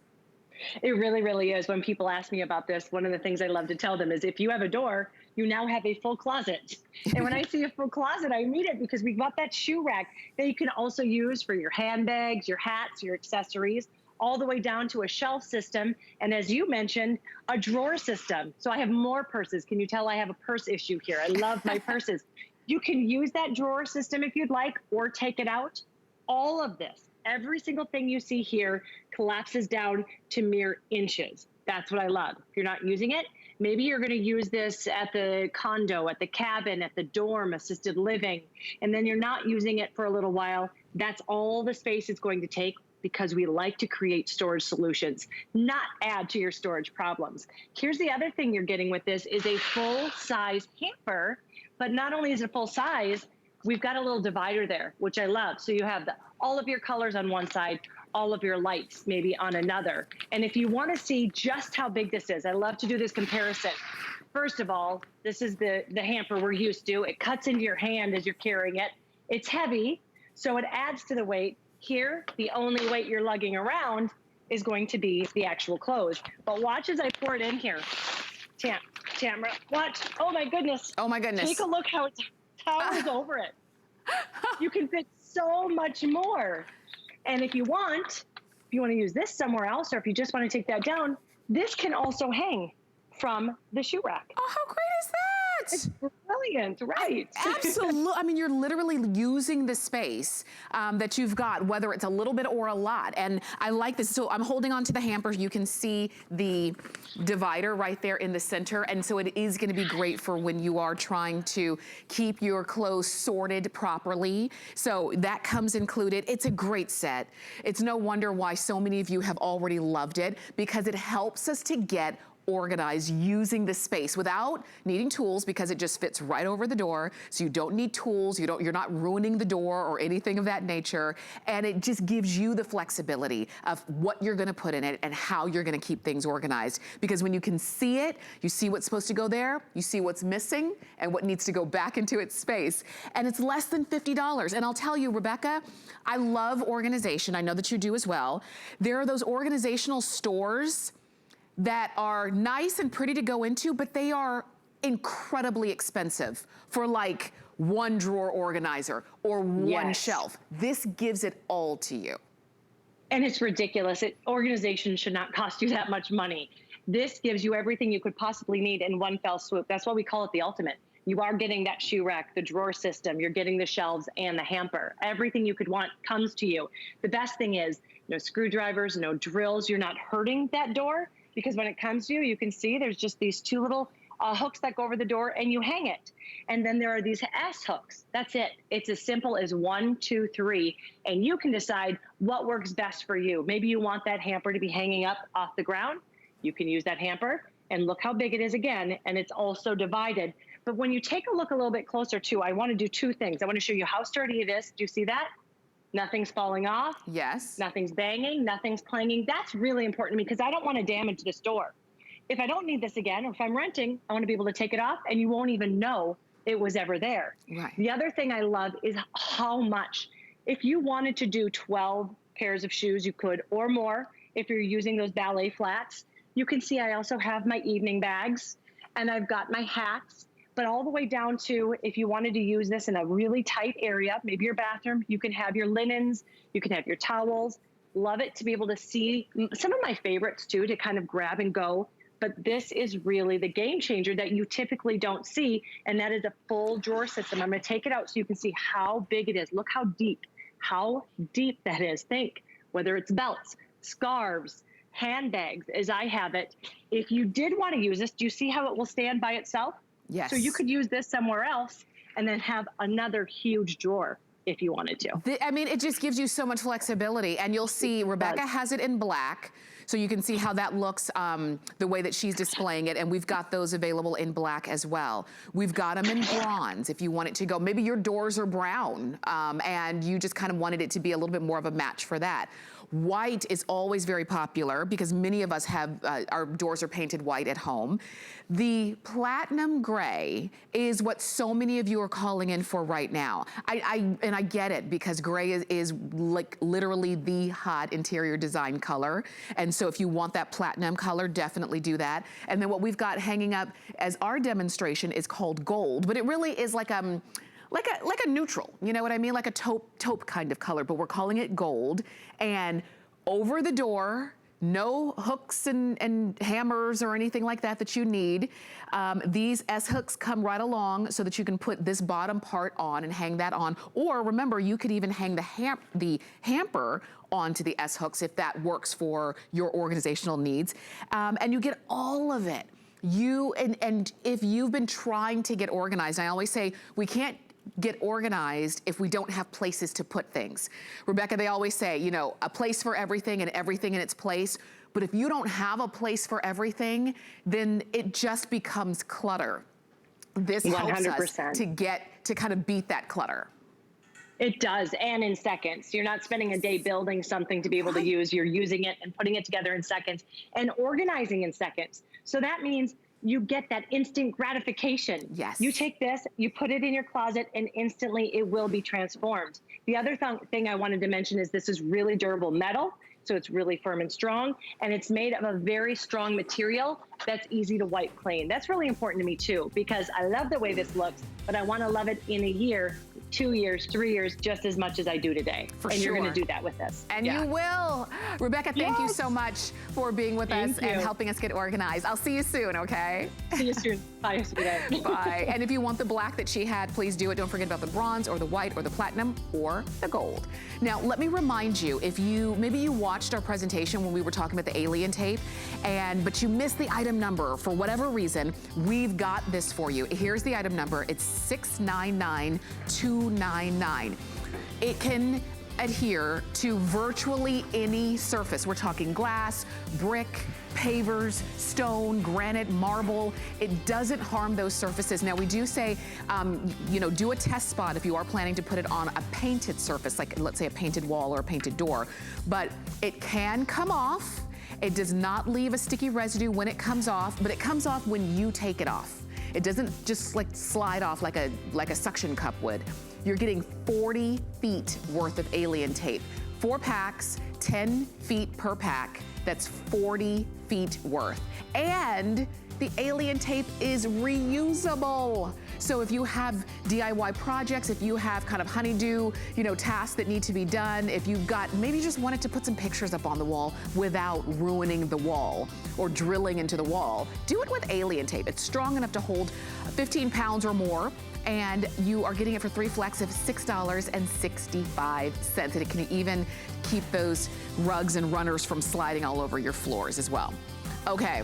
It really, really is. When people ask me about this, one of the things I love to tell them is if you have a door, you now have a full closet. And when I see a full closet, I mean it, because we've got that shoe rack that you can also use for your handbags, your hats, your accessories, all the way down to a shelf system. And as you mentioned, a drawer system. So I have more purses. Can you tell I have a purse issue here? I love my purses. You can use that drawer system if you'd like, or take it out. All of this, every single thing you see here collapses down to mere inches. That's what I love. If you're not using it, maybe you're going to use this at the condo, at the cabin, at the dorm, assisted living, and then you're not using it for a little while. That's all the space it's going to take, because we like to create storage solutions, not add to your storage problems. Here's the other thing you're getting with this is a full-size hamper, but not only is it full size, we've got a little divider there, which I love. So you have all of your colors on one side, all of your lights maybe on another. And if you want to see just how big this is, I love to do this comparison. First of all, this is the hamper we're used to. It cuts into your hand as you're carrying it. It's heavy, so it adds to the weight. Here, the only weight you're lugging around is going to be the actual clothes. But watch as I pour it in here. Tamara, watch. Oh my goodness. Oh my goodness. Take a look how it towers over it. You can fit so much more. And if you want to use this somewhere else, or if you just want to take that down, this can also hang from the shoe rack. Oh, how great is that? It's brilliant, right? Absolutely. I mean, you're literally using the space that you've got, whether it's a little bit or a lot. And I like this. So I'm holding on to the hamper. You can see the divider right there in the center. And so it is going to be great for when you are trying to keep your clothes sorted properly. So that comes included. It's a great set. It's no wonder why so many of you have already loved it, because it helps us to get organized using the space without needing tools, because it just fits right over the door. So you don't need tools. You're not ruining the door or anything of that nature. And it just gives you the flexibility of what you're going to put in it and how you're going to keep things organized. Because when you can see it, you see what's supposed to go there, you see what's missing and what needs to go back into its space. And it's less than $50. And I'll tell you, Rebecca, I love organization. I know that you do as well. There are those organizational stores that are nice and pretty to go into, but they are incredibly expensive for like one drawer organizer or one shelf. This gives it all to you. And it's ridiculous. Organization should not cost you that much money. This gives you everything you could possibly need in one fell swoop. That's why we call it the ultimate. You are getting that shoe rack, the drawer system, you're getting the shelves and the hamper. Everything you could want comes to you. The best thing is no screwdrivers, no drills. You're not hurting that door, because when it comes to you, you can see there's just these two little hooks that go over the door and you hang it. And then there are these S hooks. That's it. It's as simple as 1, 2, 3. And you can decide what works best for you. Maybe you want that hamper to be hanging up off the ground. You can use that hamper, and look how big it is again. And it's also divided. But when you take a look a little bit closer too, I want to do two things. I want to show you how sturdy it is. Do you see that? Nothing's falling off. Yes. Nothing's banging. Nothing's clanging. That's really important to me, because I don't want to damage this door. If I don't need this again, or if I'm renting, I want to be able to take it off and you won't even know it was ever there. Right. The other thing I love is how much. If you wanted to do 12 pairs of shoes, you could, or more, if you're using those ballet flats. You can see I also have my evening bags, and I've got my hats. But all the way down to, if you wanted to use this in a really tight area, maybe your bathroom, you can have your linens, you can have your towels. Love it to be able to see some of my favorites too, to kind of grab and go. But this is really the game changer that you typically don't see, and that is a full drawer system. I'm going to take it out so you can see how big it is. Look how deep that is. Think whether it's belts, scarves, handbags, as I have it. If you did want to use this, do you see how it will stand by itself? Yes. So you could use this somewhere else and then have another huge drawer if you wanted to. I mean, it just gives you so much flexibility. And you'll see Rebecca has it in black. So you can see how that looks the way that she's displaying it. And we've got those available in black as well. We've got them in bronze if you want it to go. Maybe your doors are brown and you just kind of wanted it to be a little bit more of a match for that. White is always very popular because many of us have, our doors are painted white at home. The platinum gray is what so many of you are calling in for right now. And I get it because gray is like literally the hot interior design color. And so if you want that platinum color, definitely do that. And then what we've got hanging up as our demonstration is called gold, but it really is like a neutral, you know what I mean? Like a taupe kind of color, but we're calling it gold. And over the door, no hooks and hammers or anything like that that you need. These S-hooks come right along so that you can put this bottom part on and hang that on. Or remember, you could even hang the hamper onto the S-hooks if that works for your organizational needs. And you get all of it. And if you've been trying to get organized, I always say we can't get organized if we don't have places to put things. Rebecca, they always say, you know, a place for everything and everything in its place. But if you don't have a place for everything, then it just becomes clutter. This 100%. Helps us to kind of beat that clutter. It does, and in seconds. You're not spending a day building something to be able to use. You're using it and putting it together in seconds and organizing in seconds. So that means you get that instant gratification. Yes. You take this, you put it in your closet, and instantly it will be transformed. The other thing I wanted to mention is this is really durable metal, so it's really firm and strong, and it's made of a very strong material that's easy to wipe clean. That's really important to me too, because I love the way this looks, but I want to love it in a year, 2 years, 3 years, just as much as I do today. For and sure. You're going to do that with this. And you will. Rebecca, thank you so much for being with us and helping us get organized. I'll see you soon, okay? See you soon. Bye, sweetheart. Bye. And if you want the black that she had, please do it. Don't forget about the bronze or the white or the platinum or the gold. Now, let me remind you, if maybe you watched our presentation when we were talking about the alien tape, but you missed the item number for whatever reason, we've got this for you. Here's the item number. It's 699299. It can adhere to virtually any surface. We're talking glass, brick, pavers, stone, granite, marble. It doesn't harm those surfaces. Now we do say, do a test spot if you are planning to put it on a painted surface, like let's say a painted wall or a painted door, but it can come off. It does not leave a sticky residue when it comes off, but it comes off when you take it off. It doesn't just like slide off like a suction cup would. You're getting 40 feet worth of alien tape. 4 packs, 10 feet per pack. That's 40 feet worth. And the alien tape is reusable. So if you have DIY projects, if you have kind of honeydew, tasks that need to be done, if you've got, maybe you just wanted to put some pictures up on the wall without ruining the wall or drilling into the wall, do it with alien tape. It's strong enough to hold 15 pounds or more, and you are getting it for 3 flex of $6.65. And it can even keep those rugs and runners from sliding all over your floors as well. Okay.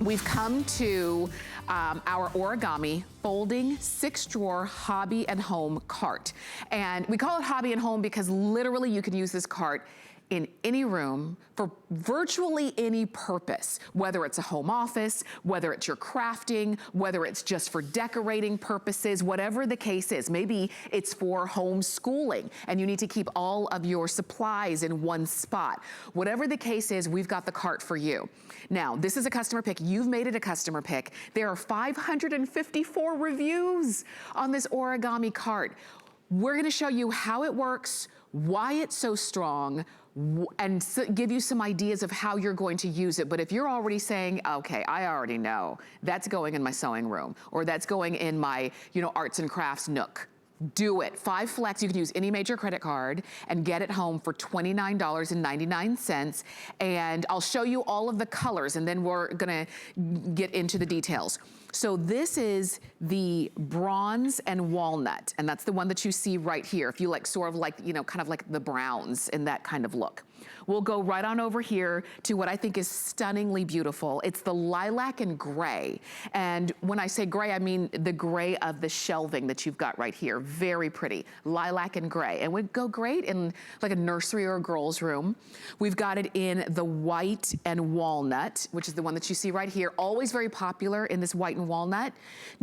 We've come to our Origami folding 6-drawer hobby and home cart. And we call it hobby and home because literally you can use this cart in any room for virtually any purpose, whether it's a home office, whether it's your crafting, whether it's just for decorating purposes, whatever the case is. Maybe it's for homeschooling and you need to keep all of your supplies in one spot. Whatever the case is, we've got the cart for you. Now, this is a customer pick. You've made it a customer pick. There are 554 reviews on this Origami cart. We're gonna show you how it works, why it's so strong, and give you some ideas of how you're going to use it. But if you're already saying, okay, I already know, that's going in my sewing room, or that's going in my, arts and crafts nook, do it. 5 flex, you can use any major credit card and get it home for $29.99. And I'll show you all of the colors and then we're gonna get into the details. So this is the bronze and walnut, and that's the one that you see right here. If you like sort of like, kind of like the browns in that kind of look. We'll go right on over here to what I think is stunningly beautiful. It's the lilac and gray. And when I say gray, I mean the gray of the shelving that you've got right here. very pretty, lilac and gray, and would go great in like a nursery or a girl's room. We've got it in the white and walnut, which is the one that you see right here, always very popular in this white and walnut.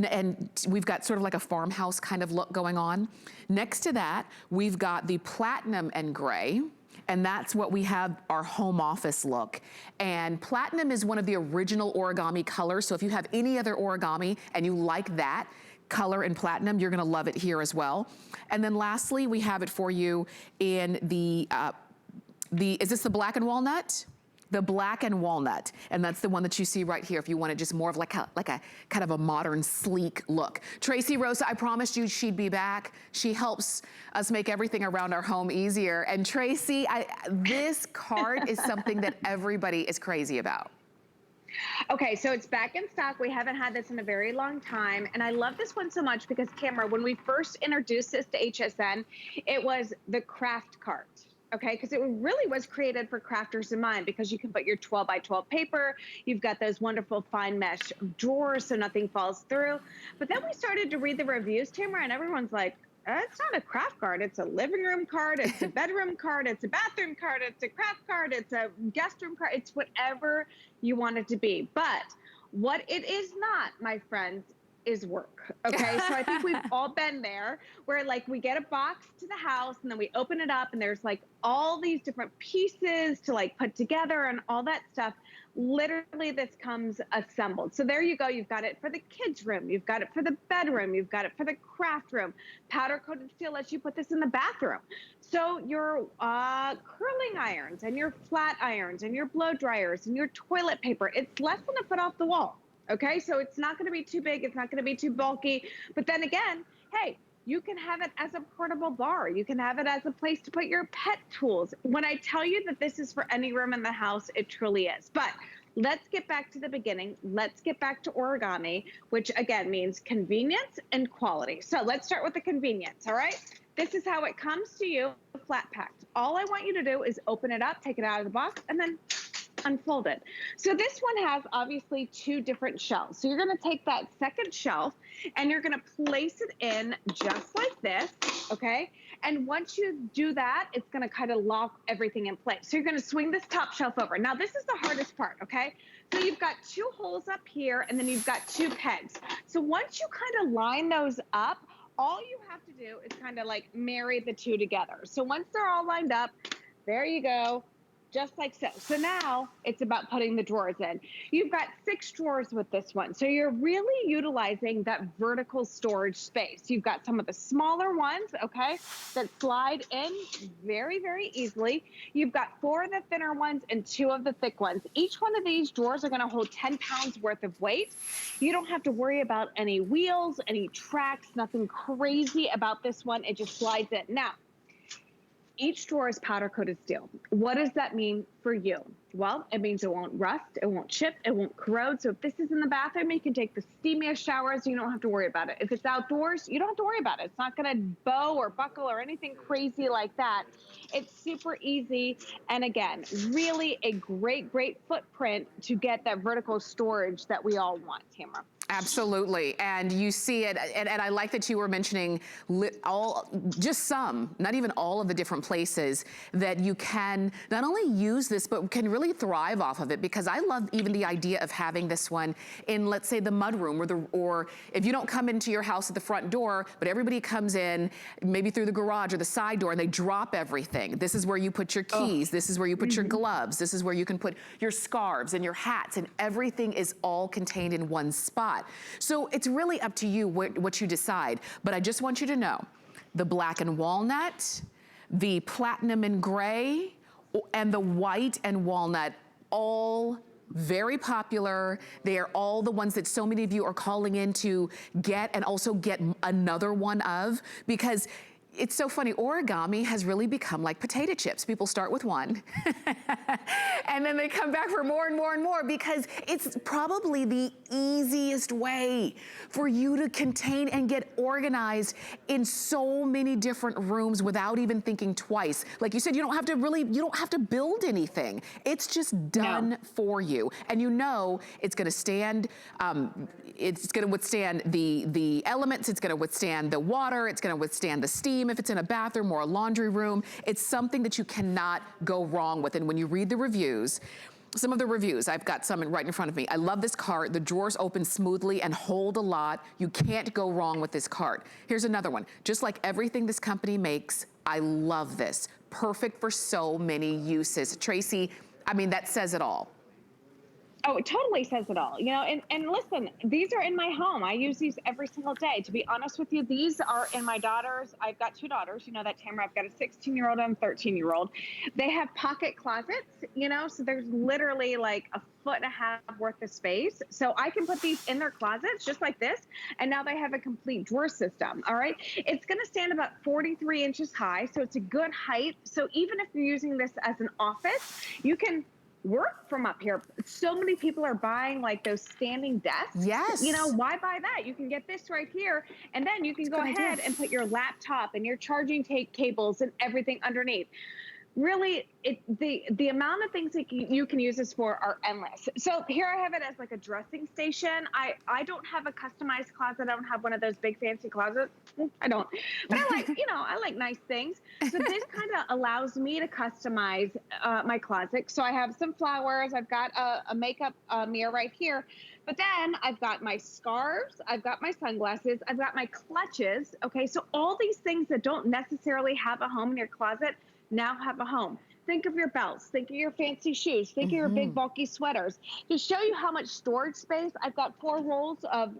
And we've got sort of like a farmhouse kind of look going on. Next to that, we've got the platinum and gray. And that's what we have our home office look. And platinum is one of the original origami colors. So if you have any other origami and you like that color in platinum, you're gonna love it here as well. And then lastly, we have it for you in the is this the black and walnut? The black and walnut, and that's the one that you see right here if you wanted just more of like a kind of a modern, sleek look. Tracy Rosa, I promised you she'd be back. She helps us make everything around our home easier. And Tracy, this cart is something that everybody is crazy about. Okay, so it's back in stock. We haven't had this in a very long time. And I love this one so much because, Tamara, when we first introduced this to HSN, it was the craft cart. Okay, because it really was created for crafters in mind, because you can put your 12 by 12 paper. You've got those wonderful fine mesh drawers so nothing falls through. But then we started to read the reviews, Tamara, and everyone's like, it's not a craft cart. It's a living room cart. It's a bedroom cart. It's a bathroom cart. It's a craft cart. It's a guest room cart. It's whatever you want it to be. But what it is not, my friends, is work. Okay, so I think we've all been there where like we get a box to the house and then we open it up and there's like all these different pieces to like put together and all that stuff. Literally this comes assembled. So there you go. You've got it for the kids' room. You've got it for the bedroom. You've got it for the craft room. Powder coated steel lets you put this in the bathroom. So your curling irons and your flat irons and your blow dryers and your toilet paper, it's less than a foot off the wall. Okay, so it's not going to be too big. It's not going to be too bulky. But then again, hey, you can have it as a portable bar. You can have it as a place to put your pet tools. When I tell you that this is for any room in the house, it truly is. But let's get back to the beginning. Let's get back to origami, which again means convenience and quality. So let's start with the convenience, all right? This is how it comes to you, flat packed. All I want you to do is open it up, take it out of the box, and then unfold it. So this one has obviously two different shelves. So you're going to take that second shelf and you're going to place it in just like this, okay? And once you do that, it's going to kind of lock everything in place. So you're going to swing this top shelf over. Now this is the hardest part, okay? So you've got two holes up here and then you've got two pegs. So once you kind of line those up, all you have to do is kind of like marry the two together. So once they're all lined up, there you go. Just like so. So now it's about putting the drawers in. You've got 6 drawers with this one. So you're really utilizing that vertical storage space. You've got some of the smaller ones, okay, that slide in very, very easily. You've got 4 of the thinner ones and 2 of the thick ones. Each one of these drawers are going to hold 10 pounds worth of weight. You don't have to worry about any wheels, any tracks, nothing crazy about this one. It just slides in. Now, each drawer is powder coated steel. What does that mean for you? Well, it means it won't rust, it won't chip, it won't corrode. So if this is in the bathroom, you can take the steamiest showers, you don't have to worry about it. If it's outdoors, you don't have to worry about it. It's not gonna bow or buckle or anything crazy like that. It's super easy. And again, really a great, great footprint to get that vertical storage that we all want, Tamara. Absolutely, and you see it, and I like that you were mentioning just some, not even all of the different places that you can not only use this, but can really thrive off of it, because I love even the idea of having this one in, let's say, the mudroom, or if you don't come into your house at the front door, but everybody comes in maybe through the garage or the side door and they drop everything. This is where you put your keys, this is where you put your gloves, this is where you can put your scarves and your hats, and everything is all contained in one spot. So it's really up to you what you decide. But I just want you to know, the black and walnut, the platinum and gray, and the white and walnut, all very popular. They are all the ones that so many of you are calling in to get, and also get another one of, because it's so funny, origami has really become like potato chips. People start with one, and then they come back for more and more and more, because it's probably the easiest way for you to contain and get organized in so many different rooms without even thinking twice. Like you said, you don't have to build anything. It's just done for you. And you know it's gonna stand, it's gonna withstand the elements, it's gonna withstand the water, it's gonna withstand the steam if it's in a bathroom or a laundry room. It's something that you cannot go wrong with. And when you read the reviews, some of the reviews, I've got some right in front of me. I love this cart. The drawers open smoothly and hold a lot. You can't go wrong with this cart. Here's another one. Just like everything this company makes, I love this. Perfect for so many uses. Tracy, I mean, that says it all. Oh, it totally says it all. You know, and listen, these are in my home. I use these every single day. To be honest with you, these are in my daughter's. I've got two daughters. You know that, Tamara. I've got a 16-year-old and a 13-year-old. They have pocket closets, you know, so there's literally like a foot and a half worth of space. So I can put these in their closets just like this. And now they have a complete drawer system. All right. It's going to stand about 43 inches high. So it's a good height. So even if you're using this as an office, you can work from up here. So many people are buying like those standing desks. Yes. You know, why buy that? You can get this right here, and then you can go ahead and put your laptop and your charging cables and everything underneath. Really, the amount of things that you can use this for are endless. So here I have it as like a dressing station. I don't have a customized closet. I don't have one of those big fancy closets. I don't. But I like, you know, I like nice things. So this kind of allows me to customize my closet. So I have some flowers. I've got a makeup mirror right here. But then I've got my scarves, I've got my sunglasses, I've got my clutches. Okay, so all these things that don't necessarily have a home in your closet now have a home. Think of your belts, think of your fancy shoes, think of your big bulky sweaters. To show you how much storage space, I've got 3 rolls of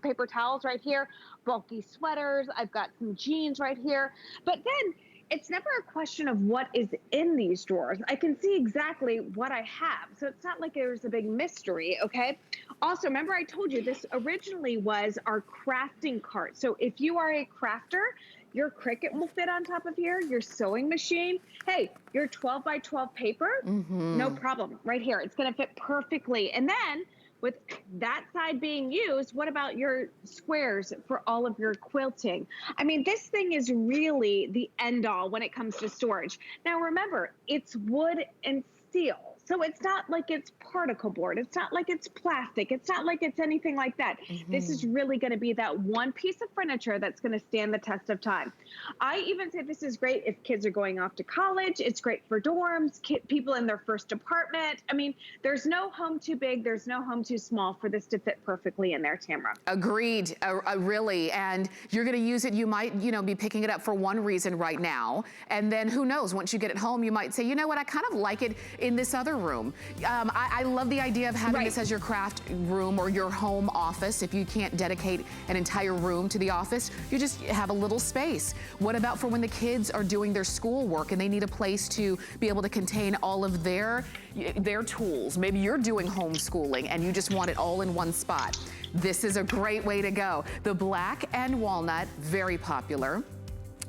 paper towels right here, bulky sweaters, I've got some jeans right here. But then it's never a question of what is in these drawers. I can see exactly what I have. So it's not like there's a big mystery, okay? Also, remember I told you this originally was our crafting cart. So if you are a crafter, your Cricut will fit on top of here, your sewing machine. Hey, your 12 by 12 paper, no problem, right here. It's gonna fit perfectly. And then with that side being used, what about your squares for all of your quilting? I mean, this thing is really the end all when it comes to storage. Now remember, it's wood and steel. So it's not like it's particle board. It's not like it's plastic. It's not like it's anything like that. This is really going to be that one piece of furniture that's going to stand the test of time. I even say this is great if kids are going off to college. It's great for dorms, people in their first apartment. I mean, there's no home too big. There's no home too small for this to fit perfectly in there, Tamara. Agreed, really. And you're going to use it. You might, you know, be picking it up for one reason right now. And then who knows, once you get it home, you might say, you know what, I kind of like it in this other room. I love the idea of having this as your craft room or your home office. If you can't dedicate an entire room to the office, you just have a little space. What about for when the kids are doing their schoolwork and they need a place to be able to contain all of their tools? Maybe you're doing homeschooling and you just want it all in one spot. This is a great way to go. The black and walnut, very popular.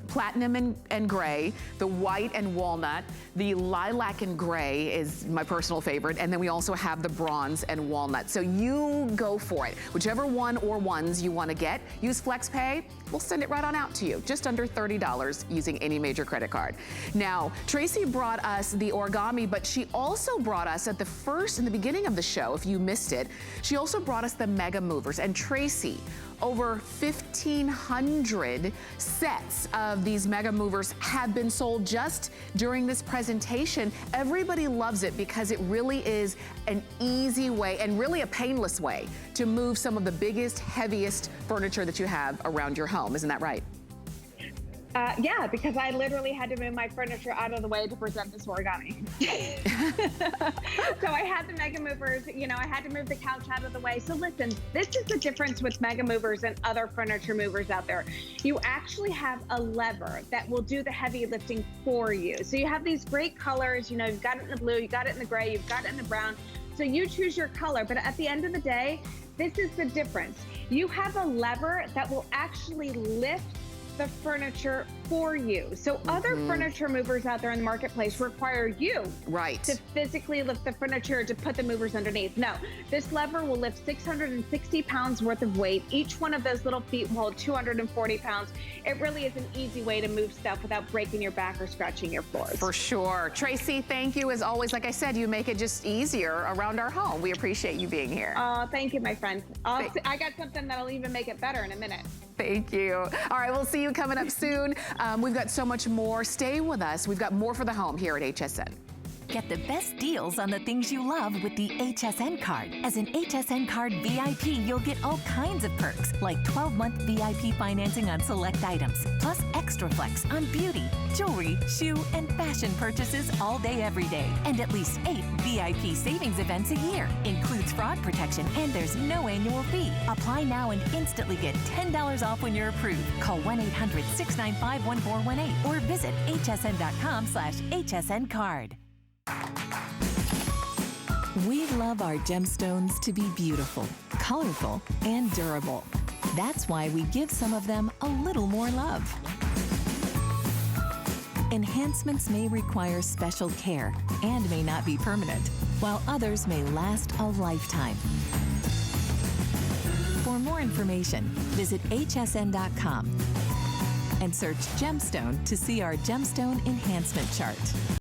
Platinum and gray, the white and walnut, the lilac and gray is my personal favorite, and then we also have the bronze and walnut. So you go for it. Whichever one or ones you want to get, use FlexPay, we'll send it right on out to you, just under $30 using any major credit card. Now, Tracy brought us the origami, but she also brought us in the beginning of the show, if you missed it, she also brought us the Mega Movers. And Tracy, over 1,500 sets of these Mega Movers have been sold just during this presentation. Everybody loves it because it really is an easy way and really a painless way to move some of the biggest, heaviest furniture that you have around your home. Isn't that right? Yeah, because I literally had to move my furniture out of the way to present this origami. So I had the Mega Movers, you know, I had to move the couch out of the way. So listen, this is the difference with Mega Movers and other furniture movers out there. You actually have a lever that will do the heavy lifting for you. So you have these great colors, you know, you've got it in the blue, you've got it in the gray, you've got it in the brown. So you choose your color, but at the end of the day, this is the difference. You have a lever that will actually lift the furniture for you. So other furniture movers out there in the marketplace require you to physically lift the furniture to put the movers underneath. No, this lever will lift 660 pounds worth of weight. Each one of those little feet will hold 240 pounds. It really is an easy way to move stuff without breaking your back or scratching your floors. For sure. Tracy, thank you as always. Like I said, you make it just easier around our home. We appreciate you being here. Thank you, my friend. I got something that'll even make it better in a minute. Thank you. All right, we'll see you coming up soon. We've got so much more. Stay with us. We've got more for the home here at HSN. Get the best deals on the things you love with the HSN card. As an HSN card VIP, you'll get all kinds of perks, like 12-month VIP financing on select items, plus extra flex on beauty, jewelry, shoe, and fashion purchases all day, every day. And at least 8 VIP savings events a year. Includes fraud protection, and there's no annual fee. Apply now and instantly get $10 off when you're approved. Call 1-800-695-1418 or visit hsn.com/HSN card. We love our gemstones to be beautiful, colorful, and durable. That's why we give some of them a little more love. Enhancements may require special care and may not be permanent, while others may last a lifetime. For more information, visit hsn.com and search Gemstone to see our Gemstone Enhancement Chart.